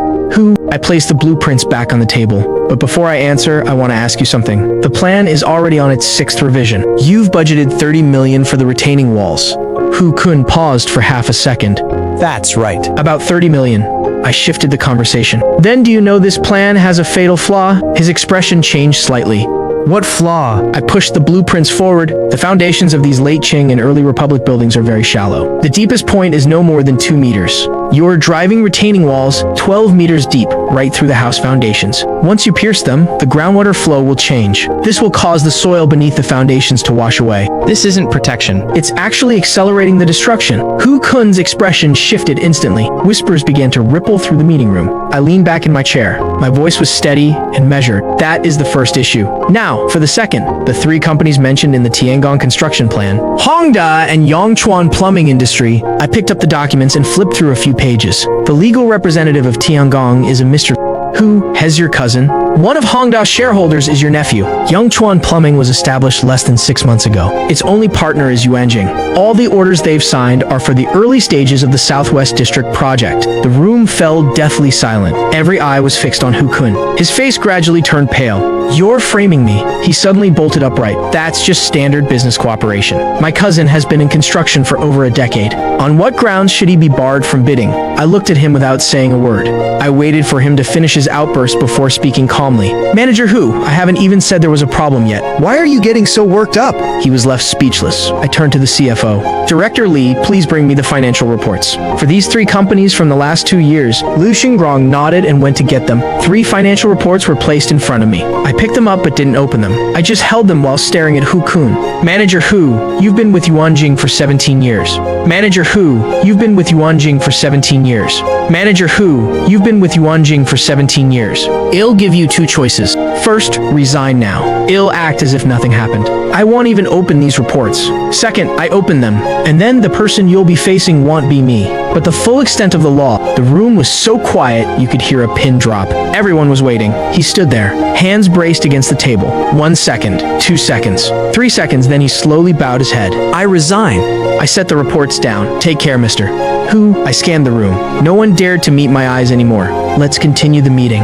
I placed the blueprints back on the table. But before I answer, I want to ask you something. The plan is already on its 6th revision. You've budgeted 30 million for the retaining walls. Hu Kun paused for half a second. That's right. About 30 million. I shifted the conversation. Then do you know this plan has a fatal flaw? His expression changed slightly. What flaw? I pushed the blueprints forward. The foundations of these late Qing and early Republic buildings are very shallow. The deepest point is no more than 2 meters. You're driving retaining walls 12 meters deep, right through the house foundations. Once you pierce them, the groundwater flow will change. This will cause the soil beneath the foundations to wash away. This isn't protection. It's actually accelerating the destruction. Hu Kun's expression shifted instantly. Whispers began to ripple through the meeting room. I leaned back in my chair. My voice was steady and measured. That is the first issue. Now, for the second, the 3 companies mentioned in the Tiangong construction plan. Hongda and Yongchuan plumbing industry. I picked up the documents and flipped through a few pages. The legal representative of Tiangong is a Mr. Who has your cousin? One of Hongda's shareholders is your nephew. Yongchuan Plumbing was established less than 6 months ago. Its only partner is Yuanjing. All the orders they've signed are for the early stages of the Southwest District project. The room fell deathly silent. Every eye was fixed on Hu Kun. His face gradually turned pale. You're framing me. He suddenly bolted upright. That's just standard business cooperation. My cousin has been in construction for over a decade. On what grounds should he be barred from bidding? I looked at him without saying a word. I waited for him to finish his outburst before speaking calmly. Manager Hu, I haven't even said there was a problem yet. Why are you getting so worked up? He was left speechless. I turned to the CFO. Director Li, please bring me the financial reports. For these 3 companies from the last 2 years, Lu Xingrong nodded and went to get them. 3 financial reports were placed in front of me. I picked them up but didn't open them. I just held them while staring at Hu Kun. Manager Hu, you've been with Yuanjing for 17 years. Manager Hu, you've been with Yuanjing for 17 years. Manager Hu, you've been with Yuanjing for 17 years. I'll give you 2 choices. First, resign now. I'll act as if nothing happened. I won't even open these reports. Second, I open them, and then the person you'll be facing won't be me, but the full extent of the law. The room was so quiet you could hear a pin drop. Everyone was waiting. He stood there, hands braced against the table. 1 second, 2 seconds, 3 seconds, then he slowly bowed his head. I resign. I set the reports down. Take care, mister. Who? I scanned the room. No one dared to meet my eyes anymore. Let's continue the meeting.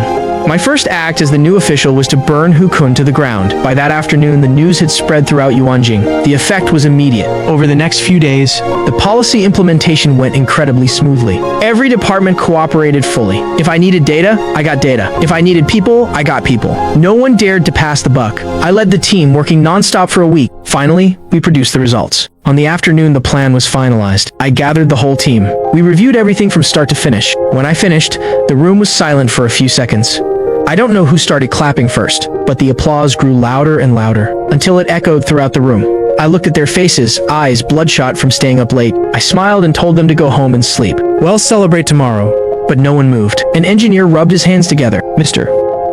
My first act as the new official was to burn Hu Kun to the ground. By that afternoon, the news had spread throughout Yuanjing. The effect was immediate. Over the next few days, the policy implementation went incredibly smoothly. Every department cooperated fully. If I needed data, I got data. If I needed people, I got people. No one dared to pass the buck. I led the team, working non-stop for a week. Finally, we produced the results. On the afternoon, the plan was finalized. I gathered the whole team. We reviewed everything from start to finish. When I finished, the room was silent for a few seconds. I don't know who started clapping first, but the applause grew louder and louder, until it echoed throughout the room. I looked at their faces, eyes bloodshot from staying up late. I smiled and told them to go home and sleep. We'll celebrate tomorrow. But no one moved. An engineer rubbed his hands together. Mr.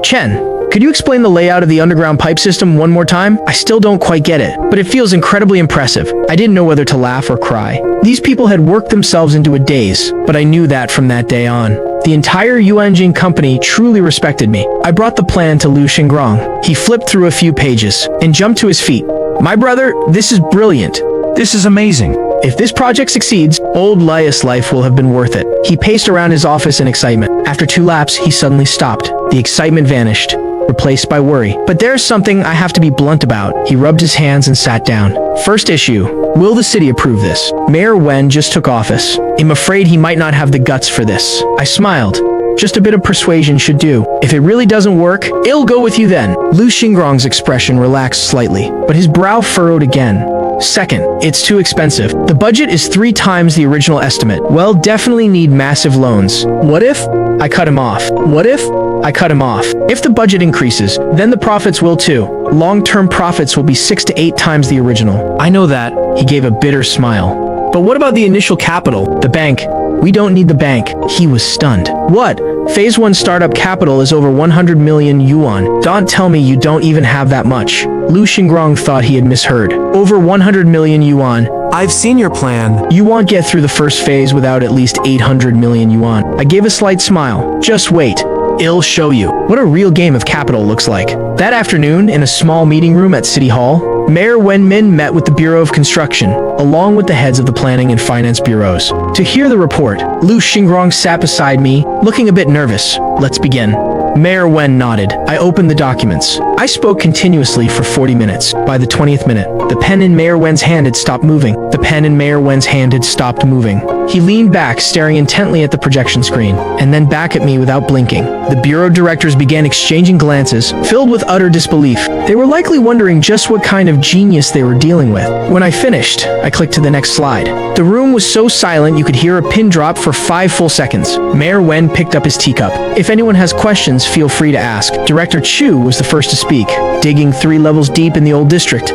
Chen, could you explain the layout of the underground pipe system one more time? I still don't quite get it, but it feels incredibly impressive. I didn't know whether to laugh or cry. These people had worked themselves into a daze, but I knew that from that day on. The entire Yuanjing company truly respected me. I brought the plan to Lu Xingrong. He flipped through a few pages and jumped to his feet. My brother, this is brilliant. This is amazing. If this project succeeds, old Laius' life will have been worth it. He paced around his office in excitement. After 2 laps, he suddenly stopped. The excitement vanished, replaced by worry. But there's something I have to be blunt about. He rubbed his hands and sat down. First issue. Will the city approve this? Mayor Wen just took office. I'm afraid he might not have the guts for this. I smiled. Just a bit of persuasion should do. If it really doesn't work, I'll go with you then. Lu Xingrong's expression relaxed slightly, but his brow furrowed again. Second, it's too expensive. The budget is 3 times the original estimate. We'll definitely need massive loans. What if? I cut him off. What if? I cut him off. If the budget increases, then the profits will too. Long-term profits will be 6 to 8 times the original. I know that. He gave a bitter smile. But what about the initial capital? The bank. We don't need the bank. He was stunned. What? Phase 1 startup capital is over 100 million yuan. Don't tell me you don't even have that much. Lu Xingrong thought he had misheard. Over 100 million yuan. I've seen your plan. You won't get through the first phase without at least 800 million yuan. I gave a slight smile. Just wait. I'll show you what a real game of capital looks like. That afternoon, in a small meeting room at City Hall, Mayor Wen Min met with the Bureau of Construction, along with the heads of the planning and finance bureaus. To hear the report, Lu Xingrong sat beside me, looking a bit nervous. Let's begin. Mayor Wen nodded. I opened the documents. I spoke continuously for 40 minutes. By the 20th minute, the pen in Mayor Wen's hand had stopped moving. The pen in Mayor Wen's hand had stopped moving. He leaned back, staring intently at the projection screen, and then back at me without blinking. The bureau directors began exchanging glances, filled with utter disbelief. They were likely wondering just what kind of genius they were dealing with. When I finished, I clicked to the next slide. The room was so silent you could hear a pin drop for 5 full seconds. Mayor Wen picked up his teacup. If anyone has questions, feel free to ask. Director Chu was the first to speak. Digging 3 levels deep in the old district.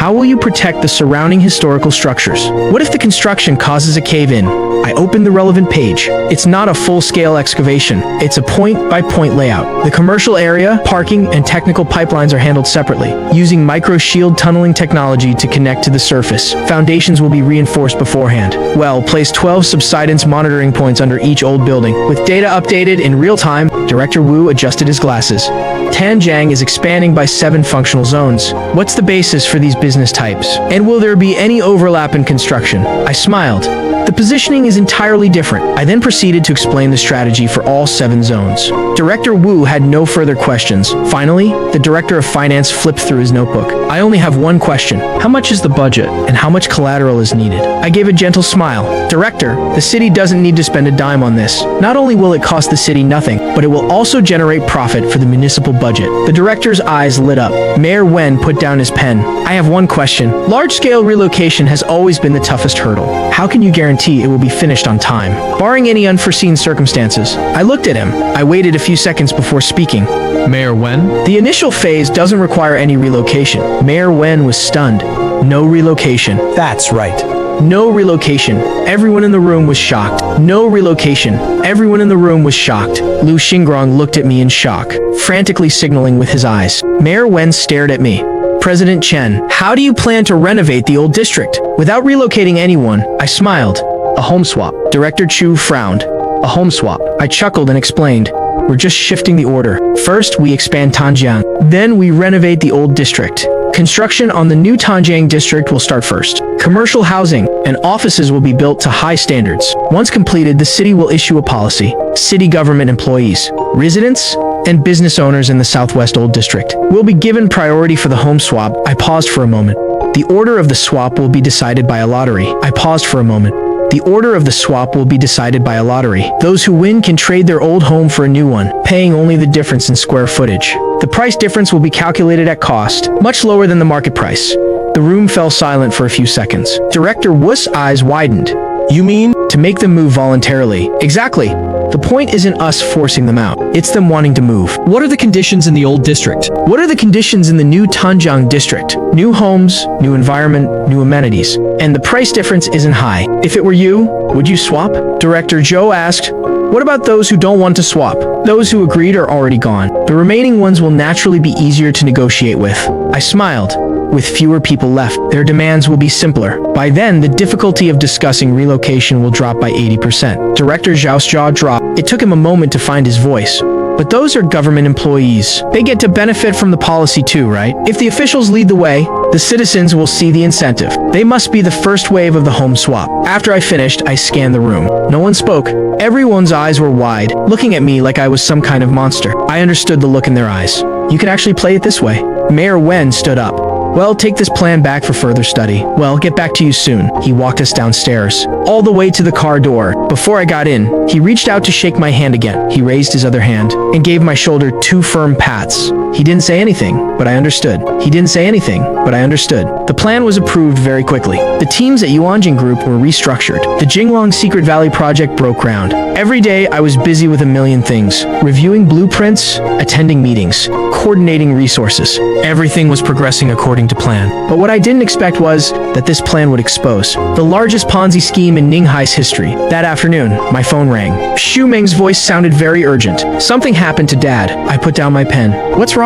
How will you protect the surrounding historical structures? What if the construction causes a cave-in? I opened the relevant page. It's not a full-scale excavation. It's a point-by-point layout. The commercial area, parking, and technical pipelines are handled separately, using micro-shield tunneling technology to connect to the surface. Foundations will be reinforced beforehand. Well, place 12 subsidence monitoring points under each old building. With data updated in real time, Director Wu adjusted his glasses. Tanjiang is expanding by 7 functional zones. What's the basis for these business types? And will there be any overlap in construction? I smiled. The positioning is entirely different. I then proceeded to explain the strategy for all 7 zones. Director Wu had no further questions. Finally, the Director of Finance flipped through his notebook. I only have one question. How much is the budget, and how much collateral is needed? I gave a gentle smile. Director, the city doesn't need to spend a dime on this. Not only will it cost the city nothing, but it will also generate profit for the municipal budget. The Director's eyes lit up. Mayor Wen put down his pen. I have one question. Large-scale relocation has always been the toughest hurdle. How can you guarantee it will be finished on time, barring any unforeseen circumstances? I looked at him. I waited a few seconds before speaking. Mayor Wen? The initial phase doesn't require any relocation. Mayor Wen was stunned. No relocation. That's right. No relocation. Everyone in the room was shocked. No relocation. Everyone in the room was shocked. Lu Xingrong looked at me in shock, frantically signaling with his eyes. Mayor Wen stared at me. President Chen, how do you plan to renovate the old district? Without relocating anyone, I smiled. A home swap. Director Chu frowned. A home swap. I chuckled and explained. We're just shifting the order. First, we expand Tanjiang. Then we renovate the old district. Construction on the new Tanjiang district will start first. Commercial housing and offices will be built to high standards. Once completed, the city will issue a policy. City government employees, residents, and business owners in the Southwest Old District will be given priority for the home swap. I paused for a moment. The order of the swap will be decided by a lottery. I paused for a moment. The order of the swap will be decided by a lottery. Those who win can trade their old home for a new one, paying only the difference in square footage. The price difference will be calculated at cost, much lower than the market price. The room fell silent for a few seconds. Director Wu's eyes widened. You mean? To make them move voluntarily. Exactly. The point isn't us forcing them out. It's them wanting to move. What are the conditions in the old district? What are the conditions in the new Tanjiang district? New homes, new environment, new amenities. And the price difference isn't high. If it were you, would you swap? Director Zhou asked. What about those who don't want to swap? Those who agreed are already gone. The remaining ones will naturally be easier to negotiate with. I smiled. With fewer people left, their demands will be simpler. By then, the difficulty of discussing relocation will drop by 80%. Director Zhao's jaw dropped. It took him a moment to find his voice. But those are government employees. They get to benefit from the policy too, right? If the officials lead the way, the citizens will see the incentive. They must be the first wave of the home swap. After I finished, I scanned the room. No one spoke. Everyone's eyes were wide, looking at me like I was some kind of monster. I understood the look in their eyes. You can actually play it this way. Mayor Wen stood up. Well, take this plan back for further study. Well, get back to you soon. He walked us downstairs, all the way to the car door. Before I got in, he reached out to shake my hand again. He raised his other hand and gave my shoulder 2 firm pats. He didn't say anything, but I understood. He didn't say anything, but I understood. The plan was approved very quickly. The teams at Yuanjing Group were restructured. The Jinglong Secret Valley project broke ground. Every day, I was busy with a million things. Reviewing blueprints, attending meetings, coordinating resources. Everything was progressing according to plan. But what I didn't expect was that this plan would expose the largest Ponzi scheme in Ninghai's history. That afternoon, my phone rang. Xu Meng's voice sounded very urgent. Something happened to Dad. I put down my pen. What's wrong?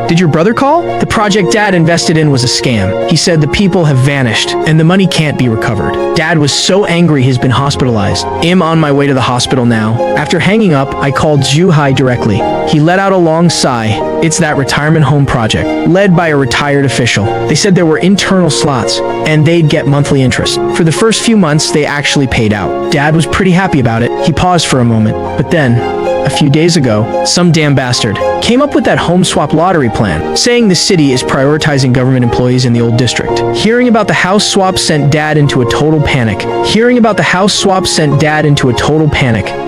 Did your brother call? The project Dad invested in was a scam. He said the people have vanished and the money can't be recovered. Dad was so angry he's been hospitalized. I'm on my way to the hospital now. After hanging up, I called Zhu Hai directly. He let out a long sigh. It's that retirement home project, led by a retired official. They said there were internal slots, and they'd get monthly interest. For the first few months, they actually paid out. Dad was pretty happy about it. He paused for a moment, but then, a few days ago, some damn bastard came up with that home swap lottery plan, saying the city is prioritizing government employees in the old district. Hearing about the house swap sent Dad into a total panic.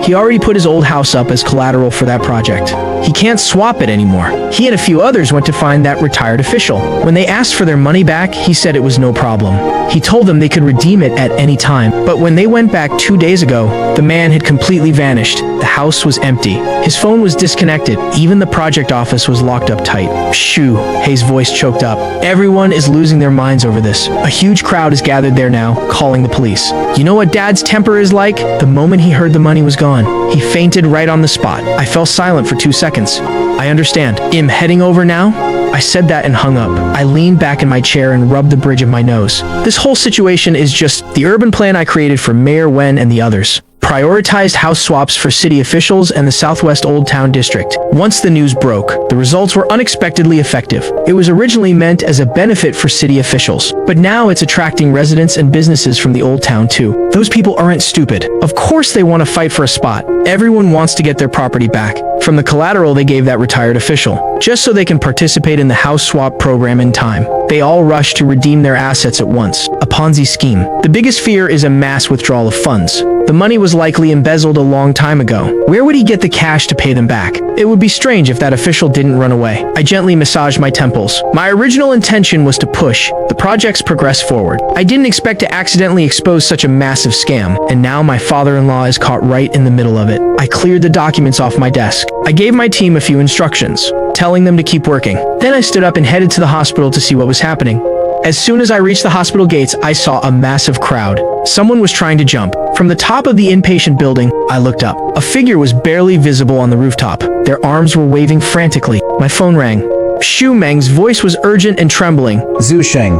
He already put his old house up as collateral for that project. He can't swap it anymore. He and a few others went to find that retired official. When they asked for their money back, he said it was no problem. He told them they could redeem it at any time. But when they went back 2 days ago, the man had completely vanished. The house was empty. empty. His phone was disconnected. Even the project office was locked up tight. Shoo, Hay's voice choked up. Everyone is losing their minds over this. A huge crowd is gathered there now, calling the police. You know what Dad's temper is like? The moment he heard the money was gone, he fainted right on the spot. I fell silent for 2 seconds. I understand. Heading over now? I said that and hung up. I leaned back in my chair and rubbed the bridge of my nose. This whole situation is just the urban plan I created for Mayor Wen and the others. Prioritized house swaps for city officials and the Southwest Old Town District. Once the news broke, the results were unexpectedly effective. It was originally meant as a benefit for city officials, but now it's attracting residents and businesses from the Old Town too. Those people aren't stupid. Of course they want to fight for a spot. Everyone wants to get their property back from the collateral they gave that retired official, just so they can participate in the house swap program in time. They all rush to redeem their assets at once. A Ponzi scheme. The biggest fear is a mass withdrawal of funds. The money was likely embezzled a long time ago. Where would he get the cash to pay them back? It would be strange if that official didn't run away. I gently massaged my temples. My original intention was to push the project's progress forward. I didn't expect to accidentally expose such a massive scam, and now my father-in-law is caught right in the middle of it. I cleared the documents off my desk. I gave my team a few instructions, telling them to keep working. Then I stood up and headed to the hospital to see what was happening. As soon as I reached the hospital gates, I saw a massive crowd. Someone was trying to jump. From the top of the inpatient building, I looked up. A figure was barely visible on the rooftop. Their arms were waving frantically. My phone rang. Xu Meng's voice was urgent and trembling. Zhu Sheng.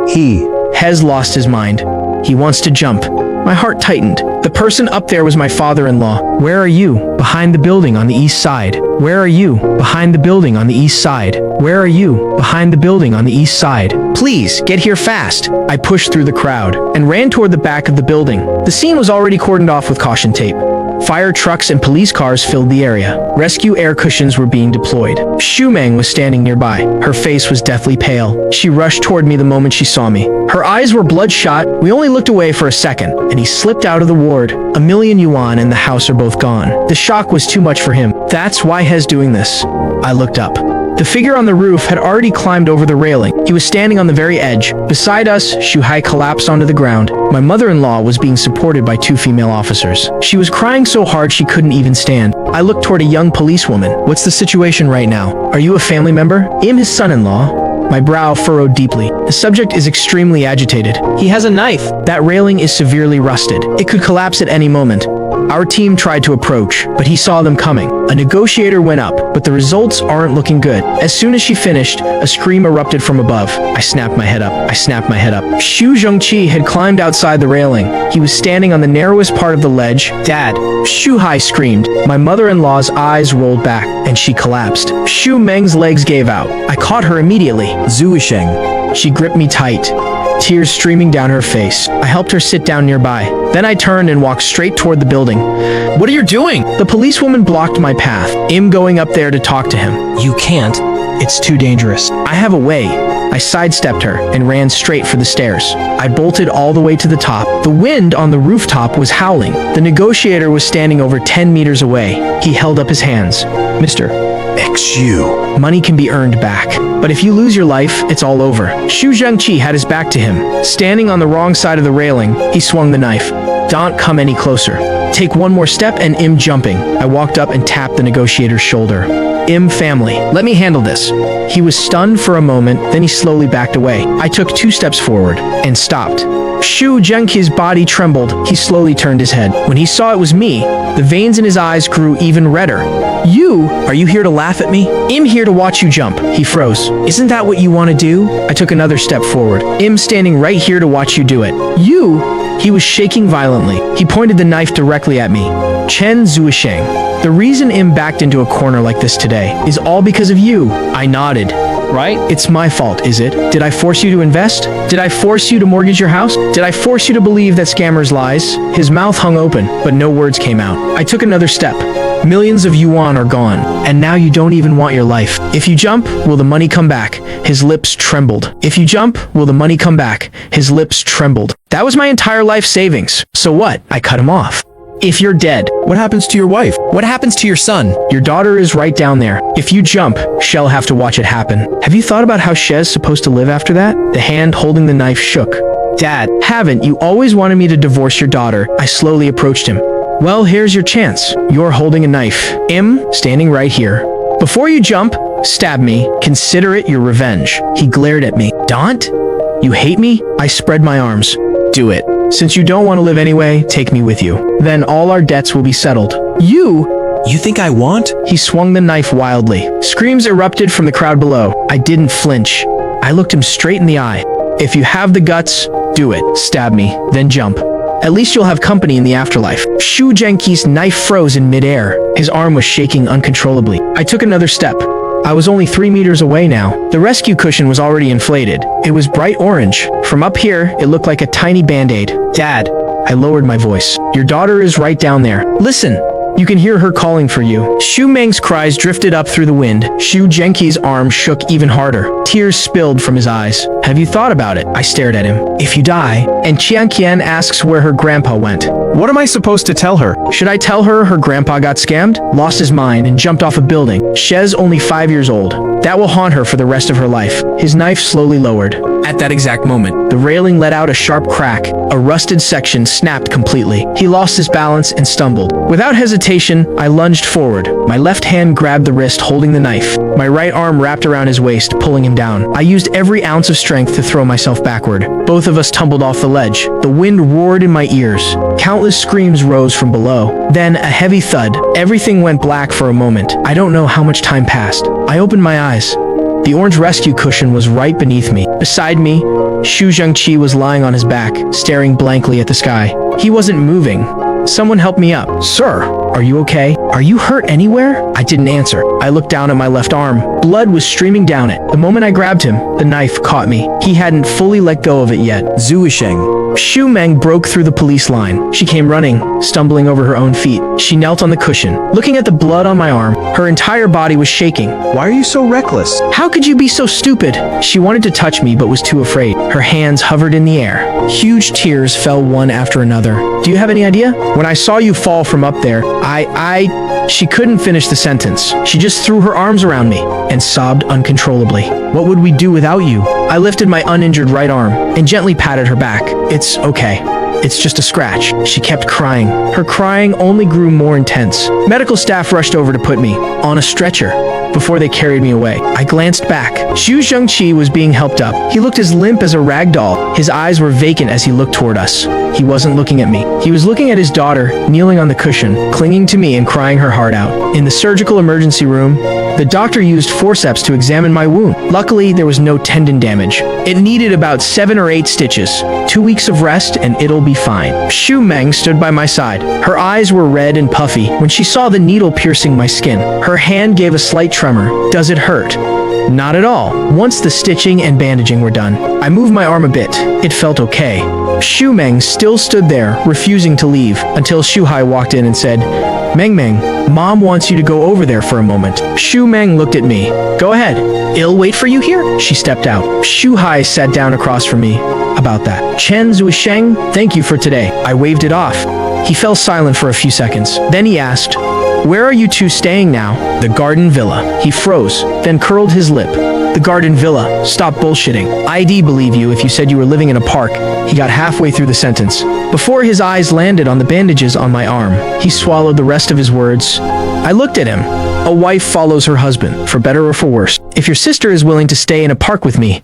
He has lost his mind. He wants to jump. My heart tightened. The person up there was my father-in-law. Where are you? Behind the building on the east side. Where are you? Behind the building on the east side. Where are you? Behind the building on the east side. Please, get here fast. I pushed through the crowd and ran toward the back of the building. The scene was already cordoned off with caution tape. Fire trucks and police cars filled the area. Rescue air cushions were being deployed. Xu Meng was standing nearby. Her face was deathly pale. She rushed toward me the moment she saw me. Her eyes were bloodshot. We only looked away for a second, and he slipped out of the ward. $1,000,000 and the house are both gone. The shock was too much for him. That's why He's doing this. I looked up. The figure on the roof had already climbed over the railing. He was standing on the very edge. Beside us, Shuhai collapsed onto the ground. My mother-in-law was being supported by 2 female officers. She was crying so hard she couldn't even stand. I looked toward a young policewoman. What's the situation right now? Are you a family member? I'm his son-in-law. My brow furrowed deeply. The subject is extremely agitated. He has a knife. That railing is severely rusted. It could collapse at any moment. Our team tried to approach, but he saw them coming. A negotiator went up, but the results aren't looking good. As soon as she finished, a scream erupted from above. I snapped my head up. Xu Zhengqi had climbed outside the railing. He was standing on the narrowest part of the ledge. Dad! Xu Hai screamed. My mother-in-law's eyes rolled back, and she collapsed. Xu Meng's legs gave out. I caught her immediately. Zhu Sheng. She gripped me tight, tears streaming down her face. I helped her sit down nearby. Then I turned and walked straight toward the building. What are you doing? The policewoman blocked my path. I'm going up there to talk to him. You can't. It's too dangerous. I have a way. I sidestepped her and ran straight for the stairs. I bolted all the way to the top. The wind on the rooftop was howling. The negotiator was standing over 10 meters away. He held up his hands. Mister, Xu. money can be earned back. But if you lose your life, it's all over. Xu Zhengqi had his back to him. Standing on the wrong side of the railing, he swung the knife. Don't come any closer. Take one more step and I'm jumping. I walked up and tapped the negotiator's shoulder. Family, let me handle this. He was stunned for a moment, then he slowly backed away. I took 2 steps forward and stopped. Xu Zhengqi's body trembled. He slowly turned his head. When he saw it was me, the veins in his eyes grew even redder. Are you here to laugh at me? I'm here to watch you jump. He froze. Isn't that what you want to do? I took another step forward. I'm standing right here to watch you do it. He was shaking violently. He pointed the knife directly at me. Chen Zuisheng. The reason I'm backed into a corner like this today is all because of you. I nodded. Right? It's my fault, is it? Did I force you to invest? Did I force you to mortgage your house? Did I force you to believe that scammers' lies? His mouth hung open, but no words came out. I took another step. Millions of yuan are gone, and now you don't even want your life. If you jump, will the money come back? His lips trembled. If you jump, will the money come back? His lips trembled. That was my entire life savings. So what? I cut him off. If you're dead, What happens to your wife? What happens to your son? your daughter is right down there. If you jump, she'll have to watch it happen. Have you thought about how Shez's supposed to live after that? The hand holding the knife shook. Dad, haven't you always wanted me to divorce your daughter? I slowly approached him. Well, here's your chance. You're holding a knife. Standing right here. Before you jump, stab me. Consider it your revenge. He glared at me. Daunt? You hate me? I spread my arms. Do it. Since you don't want to live anyway, take me with you. Then all our debts will be settled. You think I want? He swung the knife wildly. Screams erupted from the crowd below. I didn't flinch. I looked him straight in the eye. If you have the guts, do it. Stab me, then jump. At least you'll have company in the afterlife. Shu Zhengqi's knife froze in midair. His arm was shaking uncontrollably. I took another step. I was only 3 meters away now. The rescue cushion was already inflated. It was bright orange. From up here, it looked like a tiny band-aid. Dad, I lowered my voice. Your daughter is right down there. Listen. You can hear her calling for you. Shu Meng's cries drifted up through the wind. Shu Zhengqi's arm shook even harder. Tears spilled from his eyes. Have you thought about it? I stared at him. If you die, and Qian Qian asks where her grandpa went. What am I supposed to tell her? Should I tell her grandpa got scammed, lost his mind, and jumped off a building? She's only 5 years old. That will haunt her for the rest of her life. His knife slowly lowered. At that exact moment, the railing let out a sharp crack. A rusted section snapped completely. He lost his balance and stumbled. Without hesitation, I lunged forward. My left hand grabbed the wrist holding the knife. My right arm wrapped around his waist, pulling him down. I used every ounce of strength to throw myself backward. Both of us tumbled off the ledge. The wind roared in my ears. Countless screams rose from below. Then a heavy thud. Everything went black for a moment. I don't know how much time passed. I opened my eyes. The orange rescue cushion was right beneath me. Beside me, Shu Zhengqi was lying on his back, staring blankly at the sky. He wasn't moving. Someone help me up. Sir, are you okay? Are you hurt anywhere? I didn't answer. I looked down at my left arm. Blood was streaming down it. The moment I grabbed him, the knife caught me. He hadn't fully let go of it yet. Zuisheng. Shu Meng broke through the police line. She came running, stumbling over her own feet. She knelt on the cushion. Looking at the blood on my arm, her entire body was shaking. Why are you so reckless? How could you be so stupid? She wanted to touch me but was too afraid. Her hands hovered in the air. Huge tears fell one after another. Do you have any idea? When I saw you fall from up there, She couldn't finish the sentence. She just threw her arms around me and sobbed uncontrollably. What would we do without you? I lifted my uninjured right arm and gently patted her back. It's okay. It's just a scratch. She kept crying. Her crying only grew more intense. Medical staff rushed over to put me on a stretcher before they carried me away. I glanced back. Shu Zhengqi was being helped up. He looked as limp as a rag doll. His eyes were vacant as he looked toward us. He wasn't looking at me. He was looking at his daughter, kneeling on the cushion, clinging to me and crying her heart out. In the surgical emergency room, the doctor used forceps to examine my wound. Luckily, there was no tendon damage. It needed about 7 or 8 stitches. 2 weeks of rest and it'll be fine. Shu Meng stood by my side. Her eyes were red and puffy when she saw the needle piercing my skin. Her hand gave a slight tremor. Does it hurt? Not at all. Once the stitching and bandaging were done, I moved my arm a bit. It felt okay. Shu Meng still stood there, refusing to leave, until Shu Hai walked in and said, Meng Meng, Mom wants you to go over there for a moment. Shu Meng looked at me. Go ahead. I'll wait for you here. She stepped out. Shu Hai sat down across from me. About that. Chen Zuisheng, thank you for today. I waved it off. He fell silent for a few seconds. Then he asked, where are you two staying now? The Garden Villa. He froze, then curled his lip. The Garden Villa. Stop bullshitting. I'd believe you if you said you were living in a park. He got halfway through the sentence. Before his eyes landed on the bandages on my arm, he swallowed the rest of his words. I looked at him. A wife follows her husband, for better or for worse. If your sister is willing to stay in a park with me,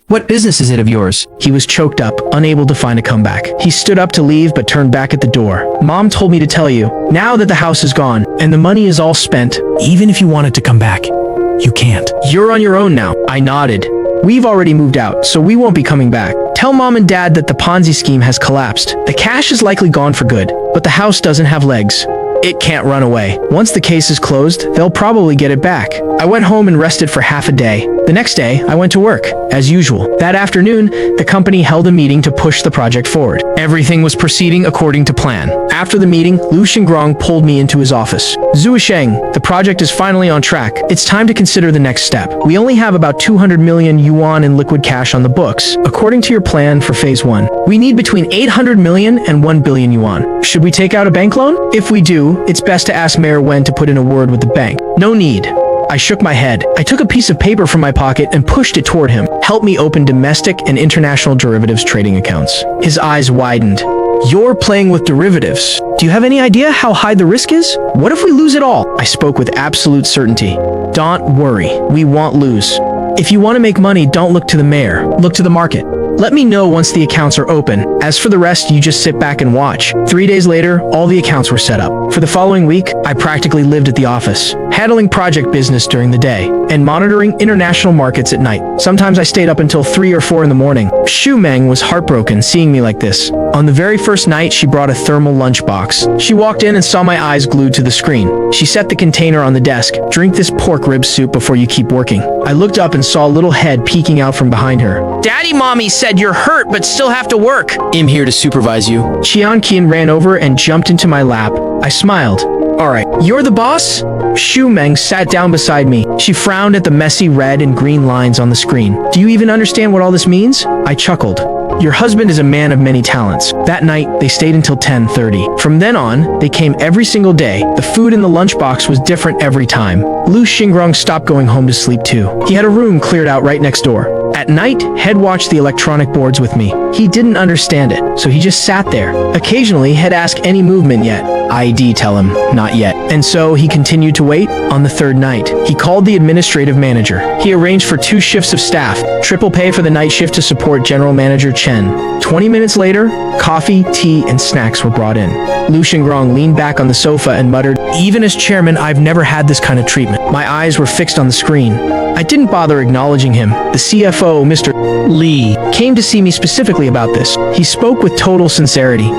what business is it of yours? He was choked up, unable to find a comeback. He stood up to leave but turned back at the door. Mom told me to tell you, now that the house is gone and the money is all spent, Even if you wanted to come back, you can't. you're on your own now. I nodded. We've already moved out, so we won't be coming back. Tell Mom and Dad that the Ponzi scheme has collapsed. The cash is likely gone for good, but the house doesn't have legs. It can't run away. Once the case is closed, they'll probably get it back. I went home and rested for half a day. The next day, I went to work, as usual. That afternoon, the company held a meeting to push the project forward. Everything was proceeding according to plan. After the meeting, Lu Xingrong pulled me into his office. Zuisheng, the project is finally on track. It's time to consider the next step. We only have about 200 million yuan in liquid cash on the books, according to your plan for phase 1. We need between 800 million and 1 billion yuan. Should we take out a bank loan? If we do, it's best to ask Mayor Wen to put in a word with the bank. No need. I shook my head. I took a piece of paper from my pocket and pushed it toward him. Help me open domestic and international derivatives trading accounts. His eyes widened. You're playing with derivatives. Do you have any idea how high the risk is? What if we lose it all? I spoke with absolute certainty. Don't worry, we won't lose. If you want to make money, don't look to the mayor, look to the market. Let me know once the accounts are open. As for the rest, you just sit back and watch. 3 days later, all the accounts were set up. For the following week, I practically lived at the office, handling project business during the day, and monitoring international markets at night. Sometimes I stayed up until 3 or 4 in the morning. Shu Meng was heartbroken seeing me like this. On the very first night, she brought a thermal lunchbox. She walked in and saw my eyes glued to the screen. She set the container on the desk. Drink this pork rib soup before you keep working. I looked up and saw a little head peeking out from behind her. Daddy Mommy said you're hurt but still have to work. I'm here to supervise you. Qian Qian ran over and jumped into my lap. I smiled. Alright, you're the boss? Shu Meng sat down beside me. She frowned at the messy red and green lines on the screen. Do you even understand what all this means? I chuckled. Your husband is a man of many talents. That night, they stayed until 10:30. From then on, they came every single day. The food in the lunchbox was different every time. Lu Xingrong stopped going home to sleep too. He had a room cleared out right next door. At night, Head watched the electronic boards with me. He didn't understand it, so he just sat there. Occasionally, Head asked any movement yet. ID tell him, not yet. And so he continued to wait. On the third night, he called the administrative manager. He arranged for 2 shifts of staff, triple pay for the night shift to support General Manager Chen. 20 minutes later, coffee, tea, and snacks were brought in. Lu Xingrong leaned back on the sofa and muttered, "Even as chairman, I've never had this kind of treatment." My eyes were fixed on the screen. I didn't bother acknowledging him. The CFO, Mr. Lee, came to see me specifically about this. He spoke with total sincerity.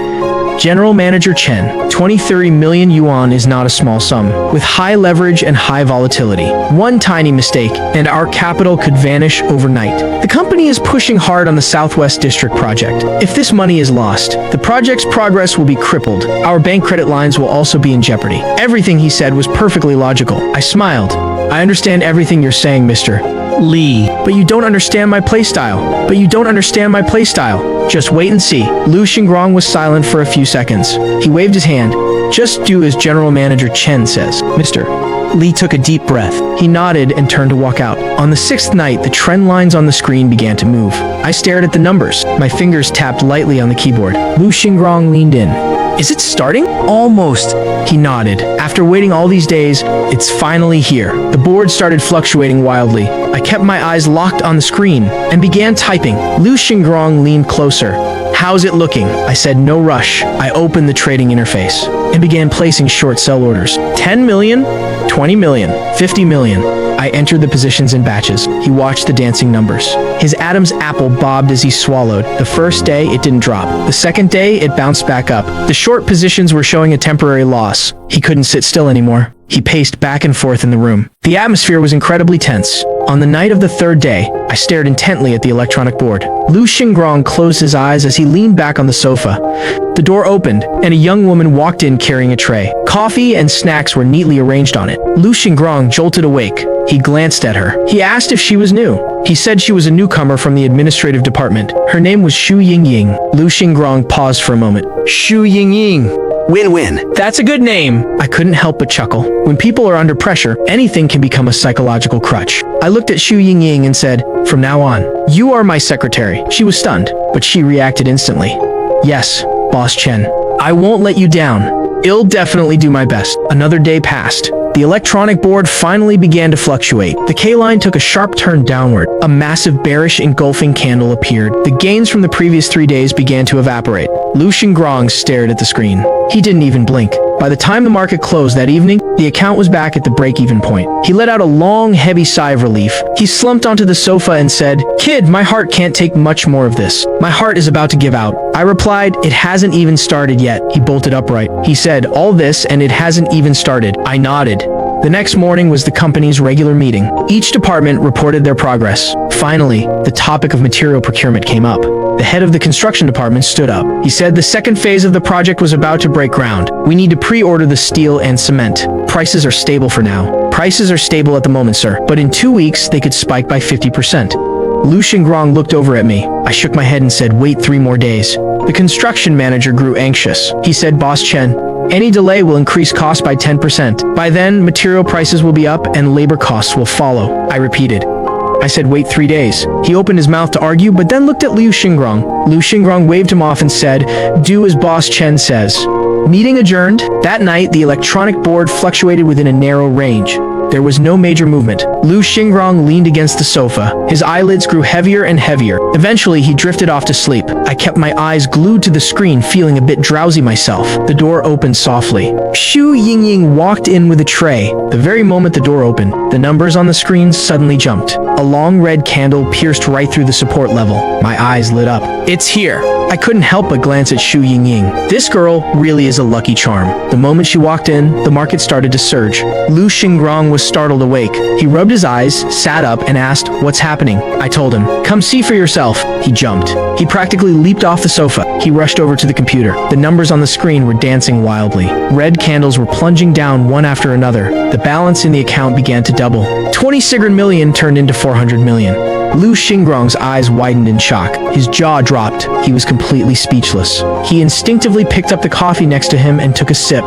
General Manager Chen, 20-30 million yuan is not a small sum. With high leverage and high volatility, one tiny mistake, and our capital could vanish overnight. The company is pushing hard on the Southwest District project. If this money is lost, the project's progress will be crippled. Our bank credit lines will also be in jeopardy. Everything he said was perfectly logical. I smiled. I understand everything you're saying, Mr. Lee, but you don't understand my playstyle. Just wait and see. Lu Xingrong was silent for a few seconds. He waved his hand. Just do as General Manager Chen says, Mr. Lee took a deep breath. He nodded and turned to walk out. On the 6th night, the trend lines on the screen began to move. I stared at the numbers. My fingers tapped lightly on the keyboard. Lu Xingrong leaned in. Is it starting? Almost. He nodded. After waiting all these days, it's finally here. The board started fluctuating wildly. I kept my eyes locked on the screen and began typing. Lu Xingrong leaned closer. How's it looking? I said no rush. I opened the trading interface and began placing short sell orders. 10 million, 20 million, 50 million. I entered the positions in batches. He watched the dancing numbers. His Adam's apple bobbed as he swallowed. The first day, it didn't drop. The second day, it bounced back up. The short positions were showing a temporary loss. He couldn't sit still anymore. He paced back and forth in the room. The atmosphere was incredibly tense. On the night of the 3rd day, I stared intently at the electronic board. Lu Xingrong closed his eyes as he leaned back on the sofa. The door opened, and a young woman walked in carrying a tray. Coffee and snacks were neatly arranged on it. Lu Xingrong jolted awake. He glanced at her. He asked if she was new. He said she was a newcomer from the administrative department. Her name was Xu Yingying. Lu Xingrong paused for a moment. Xu Yingying. Win-win. That's a good name. I couldn't help but chuckle. When people are under pressure, anything can become a psychological crutch. I looked at Xu Yingying and said, from now on, you are my secretary. She was stunned, but she reacted instantly. Yes, Boss Chen. I won't let you down. I'll definitely do my best. Another day passed. The electronic board finally began to fluctuate. The K-line took a sharp turn downward. A massive bearish engulfing candle appeared. The gains from the previous 3 days began to evaporate. Lu Xingrong stared at the screen. He didn't even blink. By the time the market closed that evening, the account was back at the break-even point. He let out a long, heavy sigh of relief. He slumped onto the sofa and said, "Kid, my heart can't take much more of this. My heart is about to give out." I replied, "It hasn't even started yet." He bolted upright. He said, "All this and it hasn't even started." I nodded. The next morning was the company's regular meeting. Each department reported their progress. Finally, the topic of material procurement came up. The head of the construction department stood up. He said the second phase of the project was about to break ground. We need to pre-order the steel and cement. Prices are stable for now. Prices are stable at the moment, sir. But in 2 weeks, they could spike by 50%. Lu Xingrong looked over at me. I shook my head and said, wait 3 more days. The construction manager grew anxious. He said, Boss Chen, any delay will increase costs by 10%. By then, material prices will be up and labor costs will follow. I repeated, I said, wait 3 days. He opened his mouth to argue, but then looked at Liu Xingrong. Liu Xingrong waved him off and said, do as Boss Chen says. Meeting adjourned. That night, the electronic board fluctuated within a narrow range. There was no major movement. Liu Xingrong leaned against the sofa. His eyelids grew heavier and heavier. Eventually, he drifted off to sleep. I kept my eyes glued to the screen, feeling a bit drowsy myself. The door opened softly. Xu Yingying walked in with a tray. The very moment the door opened, the numbers on the screen suddenly jumped. A long red candle pierced right through the support level. My eyes lit up. It's here. I couldn't help but glance at Xu Yingying. This girl really is a lucky charm. The moment she walked in, the market started to surge. Liu Xingrong was startled awake. He rubbed his eyes, sat up, and asked, what's happening? I told him, come see for yourself. He jumped. He practically leaped off the sofa. He rushed over to the computer. The numbers on the screen were dancing wildly. Red candles were plunging down one after another. The balance in the account began to double. 20 Sigurd million turned into 400 million. Liu Xingrong's eyes widened in shock. His jaw dropped. He was completely speechless. He instinctively picked up the coffee next to him and took a sip.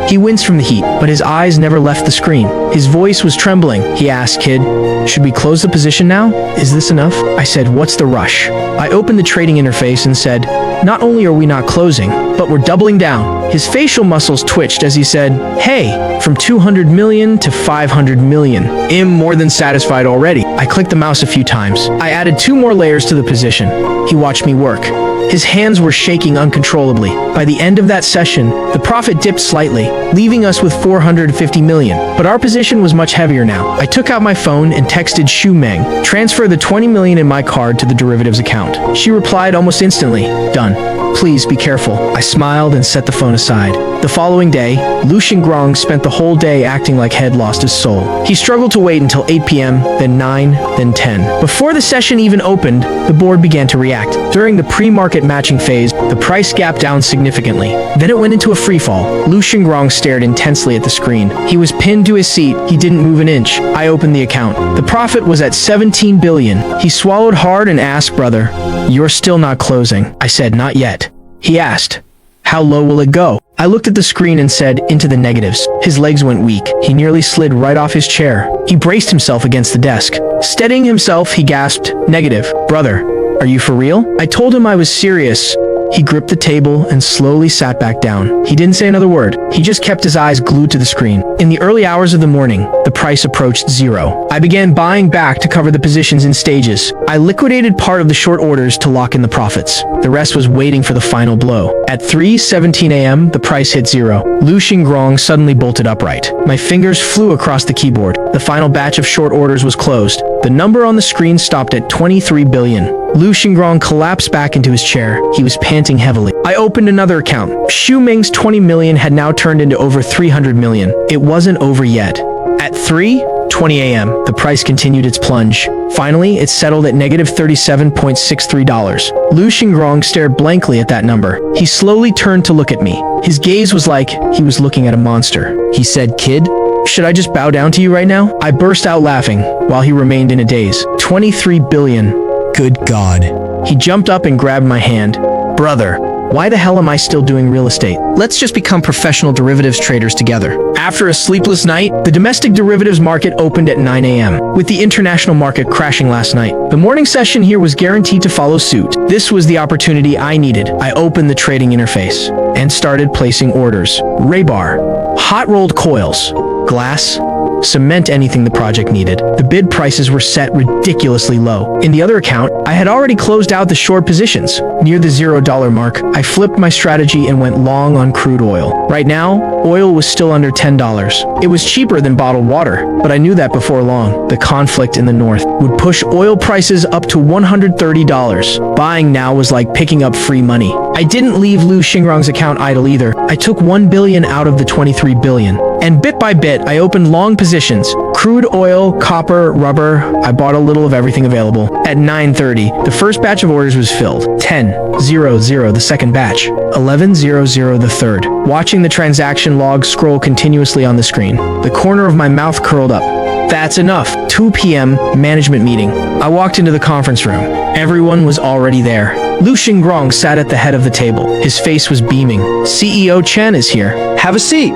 He winced from the heat, but his eyes never left the screen. His voice was trembling. He asked, kid, should we close the position now? Is this enough? I said, what's the rush? I opened the trading interface and said, not only are we not closing, but we're doubling down. His facial muscles twitched as he said, hey, from 200 million to 500 million. I'm more than satisfied already. I clicked the mouse a few times. I added 2 more layers to the position. He watched me work. His hands were shaking uncontrollably. By the end of that session, the profit dipped slightly, leaving us with 450 million. But our position was much heavier now. I took out my phone and texted Xu Meng, transfer the 20 million in my card to the derivatives account. She replied almost instantly, done. Please be careful. I smiled and set the phone aside. The following day, Liu Xingrong spent the whole day acting like he'd lost his soul. He struggled to wait until 8 p.m., then 9, then 10. Before the session even opened, the board began to react. During the pre-market matching phase, the price gapped down significantly. Then it went into a freefall. Liu Xingrong stared intensely at the screen. He was pinned to his seat. He didn't move an inch. I opened the account. The profit was at 17 billion. He swallowed hard and asked, brother, you're still not closing. I said, not yet. He asked, how low will it go? I looked at the screen and said, into the negatives. His legs went weak. He nearly slid right off his chair. He braced himself against the desk. Steadying himself, he gasped, negative. Brother, are you for real? I told him I was serious. He gripped the table and slowly sat back down. He didn't say another word. He just kept his eyes glued to the screen. In the early hours of the morning, the price approached 0. I began buying back to cover the positions in stages. I liquidated part of the short orders to lock in the profits. The rest was waiting for the final blow. At 3:17 a.m., the price hit 0. Liu Xingrong suddenly bolted upright. My fingers flew across the keyboard. The final batch of short orders was closed. The number on the screen stopped at 23 billion. Liu Xingrong collapsed back into his chair. He was panting heavily. I opened another account. Xu Meng's 20 million had now turned into over 300 million. It wasn't over yet. At 3:20 a.m., the price continued its plunge. Finally, it settled at negative $37.63. Liu Xingrong stared blankly at that number. He slowly turned to look at me. His gaze was like he was looking at a monster. He said, kid, should I just bow down to you right now? I burst out laughing while he remained in a daze. 23 billion. Good God. He jumped up and grabbed my hand. Brother, why the hell am I still doing real estate? Let's just become professional derivatives traders together. After a sleepless night, the domestic derivatives market opened at 9 a.m., with the international market crashing last night. The morning session here was guaranteed to follow suit. This was the opportunity I needed. I opened the trading interface and started placing orders. Rebar, hot-rolled coils, glass, cement, anything the project needed. The bid prices were set ridiculously low. In the other account, I had already closed out the short positions. Near the $0 mark, I flipped my strategy and went long on crude oil. Right now, oil was still under $10. It was cheaper than bottled water, but I knew that before long, the conflict in the north would push oil prices up to $130. Buying now was like picking up free money. I didn't leave Liu Xingrong's account idle either. I took 1 billion out of the 23 billion. And bit by bit, I opened long positions. Crude oil, copper, rubber. I bought a little of everything available. At 9:30, the first batch of orders was filled. 10:00, the second batch. 11:00, the third. Watching the transaction log scroll continuously on the screen, the corner of my mouth curled up. That's enough. 2 p.m. management meeting. I walked into the conference room. Everyone was already there. Liu Xingrong sat at the head of the table. His face was beaming. CEO Chen is here. Have a seat.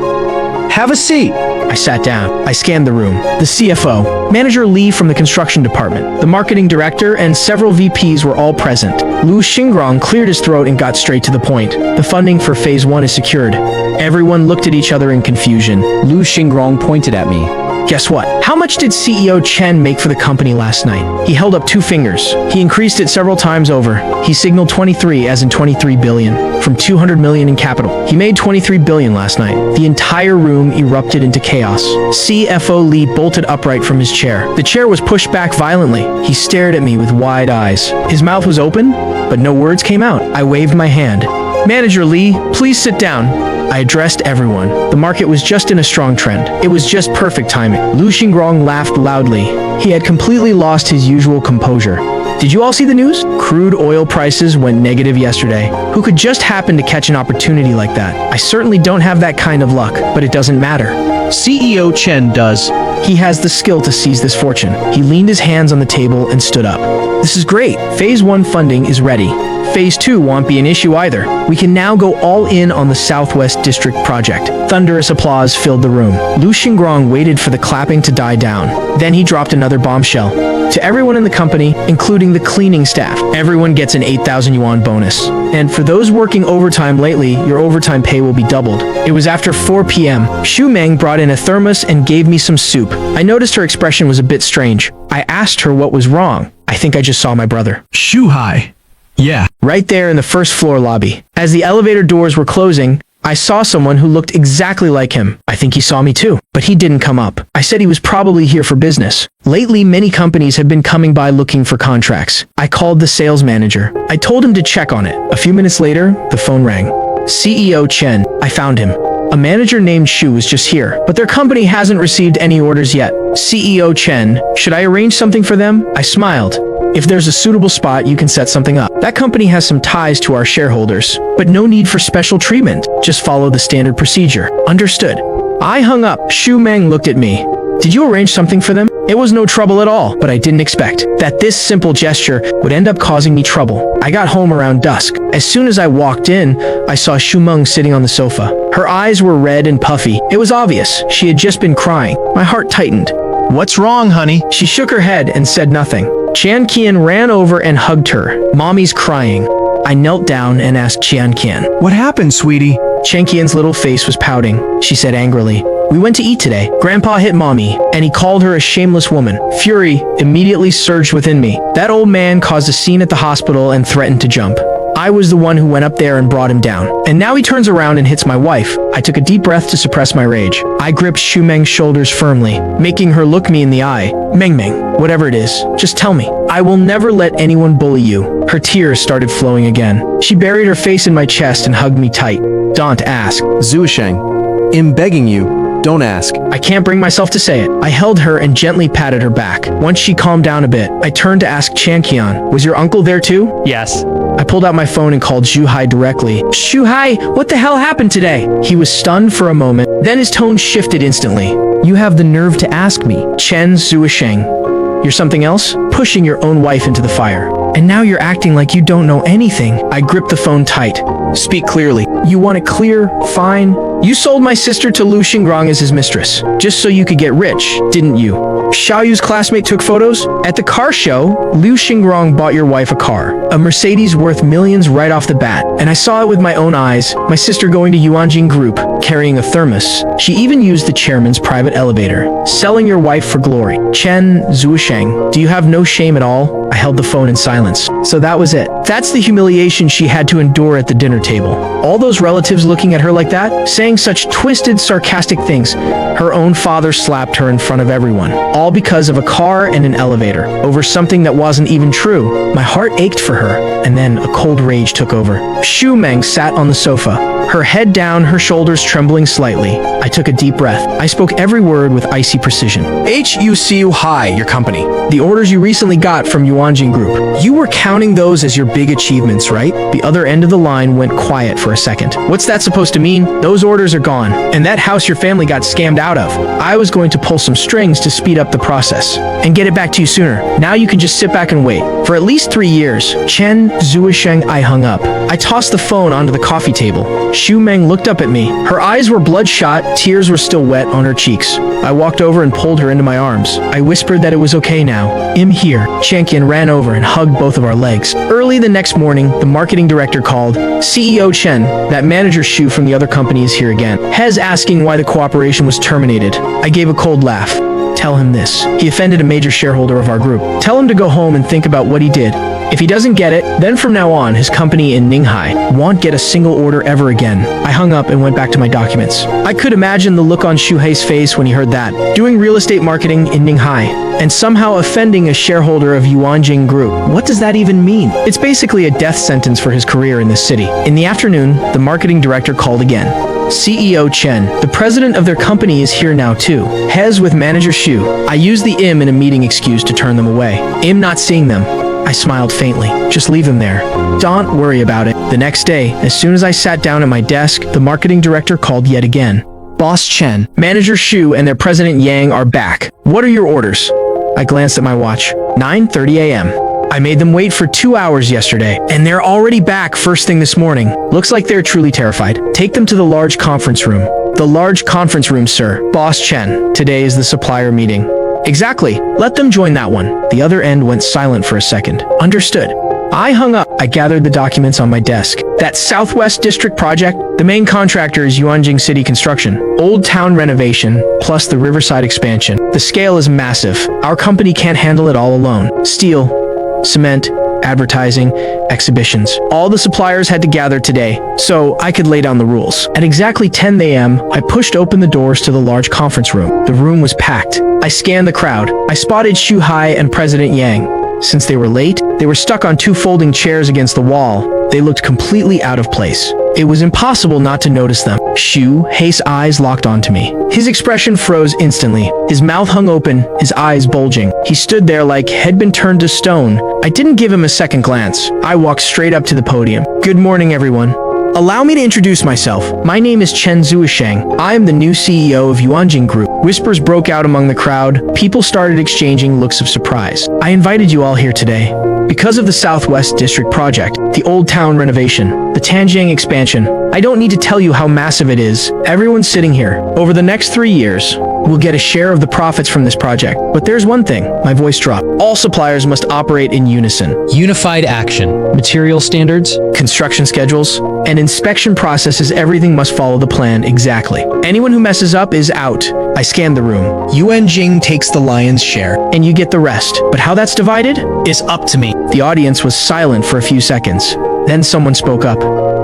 Have a seat. I sat down. I scanned the room. The CFO, Manager Lee from the construction department, the marketing director, and several VPs were all present. Lu Xingrong cleared his throat and got straight to the point. The funding for Phase 1 is secured. Everyone looked at each other in confusion. Lu Xingrong pointed at me. Guess what? How much did CEO Chen make for the company last night? He held up 2 fingers. He increased it several times over. He signaled 23, as in 23 billion, from 200 million in capital. He made 23 billion last night. The entire room erupted into chaos. CFO Lee bolted upright from his chair. The chair was pushed back violently. He stared at me with wide eyes. His mouth was open, but no words came out. I waved my hand. Manager Lee, please sit down. I addressed everyone. The market was just in a strong trend. It was just perfect timing. Lu Xingrong laughed loudly. He had completely lost his usual composure. Did you all see the news? Crude oil prices went negative yesterday. Who could just happen to catch an opportunity like that? I certainly don't have that kind of luck, but it doesn't matter. CEO Chen does. He has the skill to seize this fortune. He leaned his hands on the table and stood up. This is great. Phase 1 funding is ready. Phase 2 won't be an issue either. We can now go all in on the Southwest District project. Thunderous applause filled the room. Lu Xingrong waited for the clapping to die down. Then he dropped another bombshell. To everyone in the company, including the cleaning staff, everyone gets an 8,000 yuan bonus. And for those working overtime lately, your overtime pay will be doubled. It was after 4 p.m. Xu Meng brought in a thermos and gave me some soup. I noticed her expression was a bit strange. I asked her what was wrong. I think I just saw my brother. Shuhai. Yeah. Right there in the first floor lobby. As the elevator doors were closing, I saw someone who looked exactly like him. I think he saw me too, but he didn't come up. I said he was probably here for business. Lately, many companies have been coming by looking for contracts. I called the sales manager. I told him to check on it. A few minutes later, the phone rang. CEO Chen. I found him. A manager named Shu was just here, but their company hasn't received any orders yet. CEO Chen, should I arrange something for them? I smiled. If there's a suitable spot, you can set something up. That company has some ties to our shareholders, but no need for special treatment. Just follow the standard procedure. Understood. I hung up. Xu Meng looked at me. Did you arrange something for them? It was no trouble at all, but I didn't expect that this simple gesture would end up causing me trouble. I got home around dusk. As soon as I walked in, I saw Xu Meng sitting on the sofa. Her eyes were red and puffy. It was obvious. She had just been crying. My heart tightened. What's wrong, honey? She shook her head and said nothing. Qian Qian ran over and hugged her. Mommy's crying. I knelt down and asked Qian Qian. What happened, sweetie? Qian Qian's little face was pouting. She said angrily, "We went to eat today. Grandpa hit Mommy, and he called her a shameless woman." Fury immediately surged within me. That old man caused a scene at the hospital and threatened to jump. I was the one who went up there and brought him down. And now he turns around and hits my wife. I took a deep breath to suppress my rage. I gripped Xu Meng's shoulders firmly, making her look me in the eye. Meng, whatever it is, just tell me. I will never let anyone bully you. Her tears started flowing again. She buried her face in my chest and hugged me tight. Don't ask. Zuosheng, I'm begging you, don't ask. I can't bring myself to say it. I held her and gently patted her back. Once she calmed down a bit, I turned to ask Qian Qian, was your uncle there too? Yes. I pulled out my phone and called Zhuhai directly. Zhuhai, what the hell happened today? He was stunned for a moment, then his tone shifted instantly. You have the nerve to ask me. Chen Zuosheng. You're something else? Pushing your own wife into the fire. And now you're acting like you don't know anything. I gripped the phone tight. Speak clearly. You want it clear? Fine. You sold my sister to Lu Xingrong as his mistress, just so you could get rich, didn't you? Xiaoyu's classmate took photos? At the car show, Lu Xingrong bought your wife a car. A Mercedes worth millions right off the bat. And I saw it with my own eyes. My sister going to Yuanjing Group, carrying a thermos. She even used the chairman's private elevator. Selling your wife for glory. Chen Zuosheng, do you have no shame at all? I held the phone in silence. So that was it. That's the humiliation she had to endure at the dinner table. All those relatives looking at her like that, saying such twisted, sarcastic things. Her own father slapped her in front of everyone. All because of a car and an elevator. Over something that wasn't even true. My heart ached for her, and then a cold rage took over. Xu Meng sat on the sofa. Her head down, her shoulders trembling slightly. I took a deep breath. I spoke every word with icy precision. HUCU High, your company. The orders you recently got from Yuanjing Group. You were counting those as your big achievements, right? The other end of the line went quiet for a second. What's that supposed to mean? Those orders orders are gone, and that house your family got scammed out of. I was going to pull some strings to speed up the process and get it back to you sooner. Now you can just sit back and wait. For at least 3 years, Chen Zuisheng, I hung up. I tossed the phone onto the coffee table. Xu Meng looked up at me. Her eyes were bloodshot, tears were still wet on her cheeks. I walked over and pulled her into my arms. I whispered that it was okay now. I'm here. Qian ran over and hugged both of our legs. Early the next morning, the marketing director called. CEO Chen, that manager Xu from the other company is here again. Hez asking why the cooperation was terminated. I gave a cold laugh. Tell him this. He offended a major shareholder of our group. Tell him to go home and think about what he did. If he doesn't get it, then from now on, his company in Ninghai won't get a single order ever again. I hung up and went back to my documents. I could imagine the look on Shuhei's face when he heard that. Doing real estate marketing in Ninghai and somehow offending a shareholder of Yuanjing Group. What does that even mean? It's basically a death sentence for his career in this city. In the afternoon, the marketing director called again. CEO Chen, the president of their company is here now too. Hez with manager Xu. I used the in a meeting excuse to turn them away. Not seeing them. I smiled faintly. Just leave them there. Don't worry about it. The next day, as soon as I sat down at my desk, the marketing director called yet again. Boss Chen, manager Xu and their president Yang are back. What are your orders? I glanced at my watch. 9:30 a.m. I made them wait for 2 hours yesterday, and they're already back first thing this morning. Looks like they're truly terrified. Take them to the large conference room. The large conference room, sir. Boss Chen, today is the supplier meeting. Exactly. Let them join that one. The other end went silent for a second. Understood. I hung up. I gathered the documents on my desk. That Southwest District project, the main contractor is Yuanjing City Construction. Old town renovation, plus the Riverside expansion. The scale is massive. Our company can't handle it all alone. Steel, cement, advertising, exhibitions. All the suppliers had to gather today, so I could lay down the rules. At exactly 10 a.m., I pushed open the doors to the large conference room. The room was packed. I scanned the crowd. I spotted Xu Hai and President Yang. Since they were late, they were stuck on 2 folding chairs against the wall. They looked completely out of place. It was impossible not to notice them. Xu Hai's eyes locked onto me. His expression froze instantly. His mouth hung open, his eyes bulging. He stood there like had been turned to stone. I didn't give him a second glance. I walked straight up to the podium. Good morning, everyone. Allow me to introduce myself. My name is Chen Zuisheng. I am the new CEO of Yuanjing Group. Whispers broke out among the crowd. People started exchanging looks of surprise. I invited you all here today because of the Southwest District project, the old town renovation, the Tanjiang expansion. I don't need to tell you how massive it is. Everyone sitting here, over the next 3 years, will get a share of the profits from this project. But there's one thing. My voice dropped. All suppliers must operate in unison. Unified action. Material standards. Construction schedules and inspection processes, everything must follow the plan exactly. Anyone who messes up is out. I scanned the room. Yuanjing takes the lion's share. And you get the rest. But how that's divided? Is up to me. The audience was silent for a few seconds. Then someone spoke up.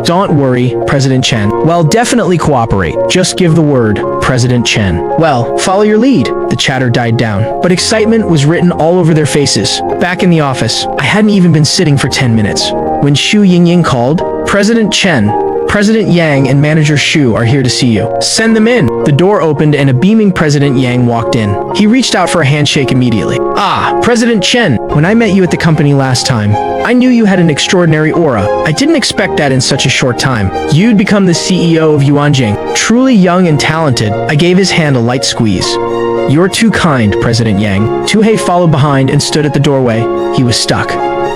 Don't worry, President Chen. Well, definitely cooperate. Just give the word, President Chen. Well, follow your lead. The chatter died down, but excitement was written all over their faces. Back in the office, I hadn't even been sitting for 10 minutes. When Xu Yingying called, President Chen, President Yang and Manager Xu are here to see you. Send them in. The door opened and a beaming President Yang walked in. He reached out for a handshake immediately. Ah, President Chen, when I met you at the company last time, I knew you had an extraordinary aura. I didn't expect that in such a short time. You'd become the CEO of Yuanjing. Truly young and talented. I gave his hand a light squeeze. You're too kind, President Yang. Tuhei followed behind and stood at the doorway. He was stuck,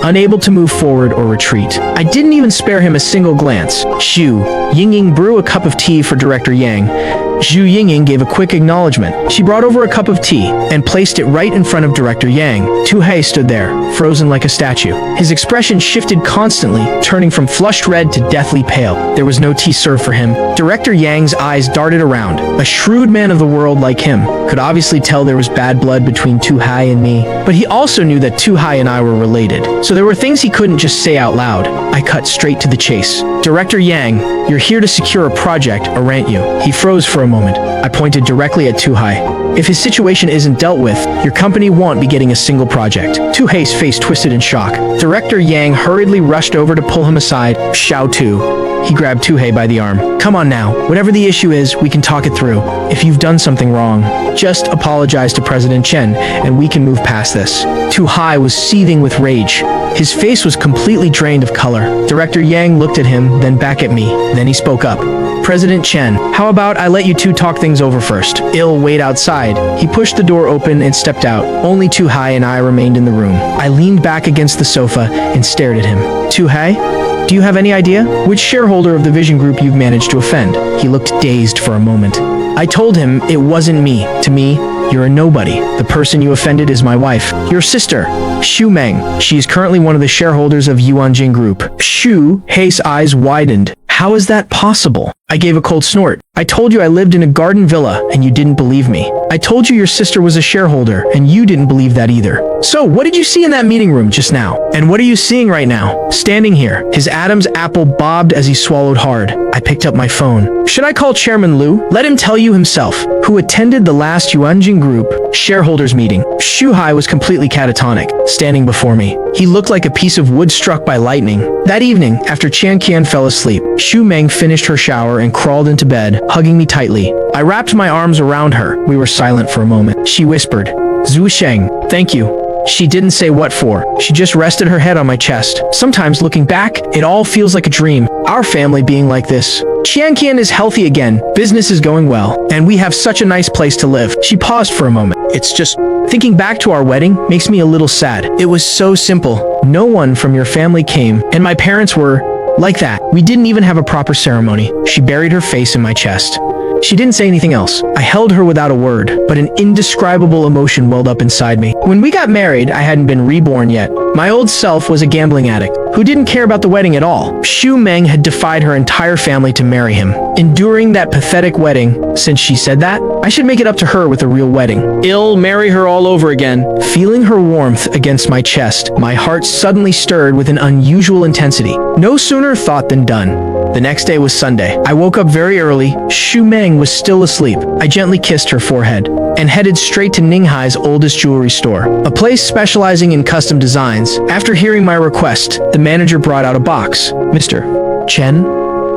unable to move forward or retreat. I didn't even spare him a single glance. Xu Yingying brew a cup of tea for Director Yang. Xu Yingying gave a quick acknowledgement. She brought over a cup of tea and placed it right in front of Director Yang. Tuhei stood there, frozen like a statue. His expression shifted constantly, turning from flushed red to deathly pale. There was no tea served for him. Director Yang's eyes darted around. A shrewd man of the world like him could obviously tell there was bad blood between Tuhei and me, but he also knew that Tuhei and I were related. So there were things he couldn't just say out loud. I cut straight to the chase. Director Yang, you're here to secure a project, aren't you? He froze for a moment. I pointed directly at Tuhei. If his situation isn't dealt with, your company won't be getting a single project. Tuhei's face twisted in shock. Director Yang hurriedly rushed over to pull him aside. Xiao Tu, He grabbed Tuhei by the arm. Come on now. Whatever the issue is, we can talk it through. If you've done something wrong, just apologize to President Chen, and we can move past this. Tuhei was seething with rage. His face was completely drained of color. Director Yang looked at him, then back at me. Then he spoke up. President Chen, how about I let you two talk things over first? Il wait outside. He pushed the door open and stepped out. Only Tuhei and I remained in the room. I leaned back against the sofa and stared at him. Tuhei, do you have any idea which shareholder of the Vision Group you've managed to offend? He looked dazed for a moment. I told him it wasn't me. To me, you're a nobody. The person you offended is my wife, your sister, Xu Meng. She is currently one of the shareholders of Yuanjing Group. Xu Hei's eyes widened. How is that possible? I gave a cold snort. I told you I lived in a garden villa, and you didn't believe me. I told you your sister was a shareholder, and you didn't believe that either. So, what did you see in that meeting room just now? And what are you seeing right now? Standing here, his Adam's apple bobbed as he swallowed hard. I picked up my phone. Should I call Chairman Liu? Let him tell you himself, who attended the last Yuanjing Group shareholders meeting. Xu Hai was completely catatonic, standing before me. He looked like a piece of wood struck by lightning. That evening, after Qian Qian fell asleep, Xu Meng finished her shower and crawled into bed, hugging me tightly. I wrapped my arms around her. We were silent for a moment. She whispered, Zhu Sheng, thank you. She didn't say what for. She just rested her head on my chest. Sometimes looking back, it all feels like a dream. Our family being like this. Qian Qian is healthy again. Business is going well. And we have such a nice place to live. She paused for a moment. It's just, thinking back to our wedding makes me a little sad. It was so simple. No one from your family came, and my parents were like that. We didn't even have a proper ceremony. She buried her face in my chest. She didn't say anything else. I held her without a word, but an indescribable emotion welled up inside me. When we got married, I hadn't been reborn yet. My old self was a gambling addict who didn't care about the wedding at all. Xu Meng had defied her entire family to marry him. Enduring that pathetic wedding, since she said that, I should make it up to her with a real wedding. I'll marry her all over again. Feeling her warmth against my chest, my heart suddenly stirred with an unusual intensity. No sooner thought than done. The next day was Sunday. I woke up very early. Xu Meng was still asleep. I gently kissed her forehead and headed straight to Ninghai's oldest jewelry store, a place specializing in custom designs. After hearing my request, the manager brought out a box. Mr. Chen,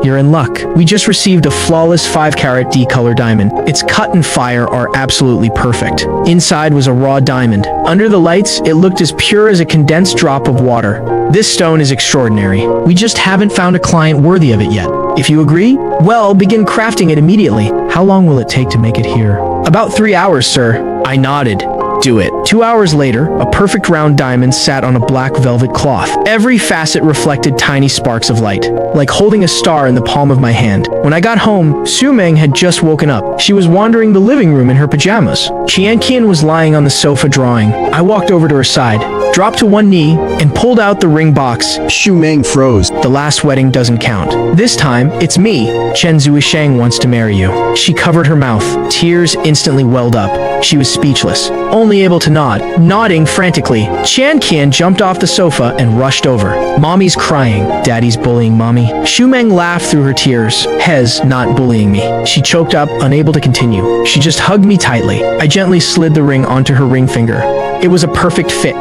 you're in luck. We just received a flawless 5-carat D-color diamond. Its cut and fire are absolutely perfect. Inside was a raw diamond. Under the lights, it looked as pure as a condensed drop of water. This stone is extraordinary. We just haven't found a client worthy of it yet. If you agree, well, begin crafting it immediately. How long will it take to make it here? About 3 hours, sir. I nodded. Do it. 2 hours later, a perfect round diamond sat on a black velvet cloth. Every facet reflected tiny sparks of light, like holding a star in the palm of my hand. When I got home, Xu Meng had just woken up. She was wandering the living room in her pajamas. Qian Qian was lying on the sofa drawing. I walked over to her side, dropped to one knee, and pulled out the ring box. Xu Meng froze. The last wedding doesn't count. This time, it's me. Chen Zuisheng wants to marry you. She covered her mouth. Tears instantly welled up. She was speechless, only able to nod. Nodding frantically, Qian Qian jumped off the sofa and rushed over. Mommy's crying. Daddy's bullying mommy. Xu Meng laughed through her tears. Hez not bullying me. She choked up, unable to continue. She just hugged me tightly. I gently slid the ring onto her ring finger. It was a perfect fit.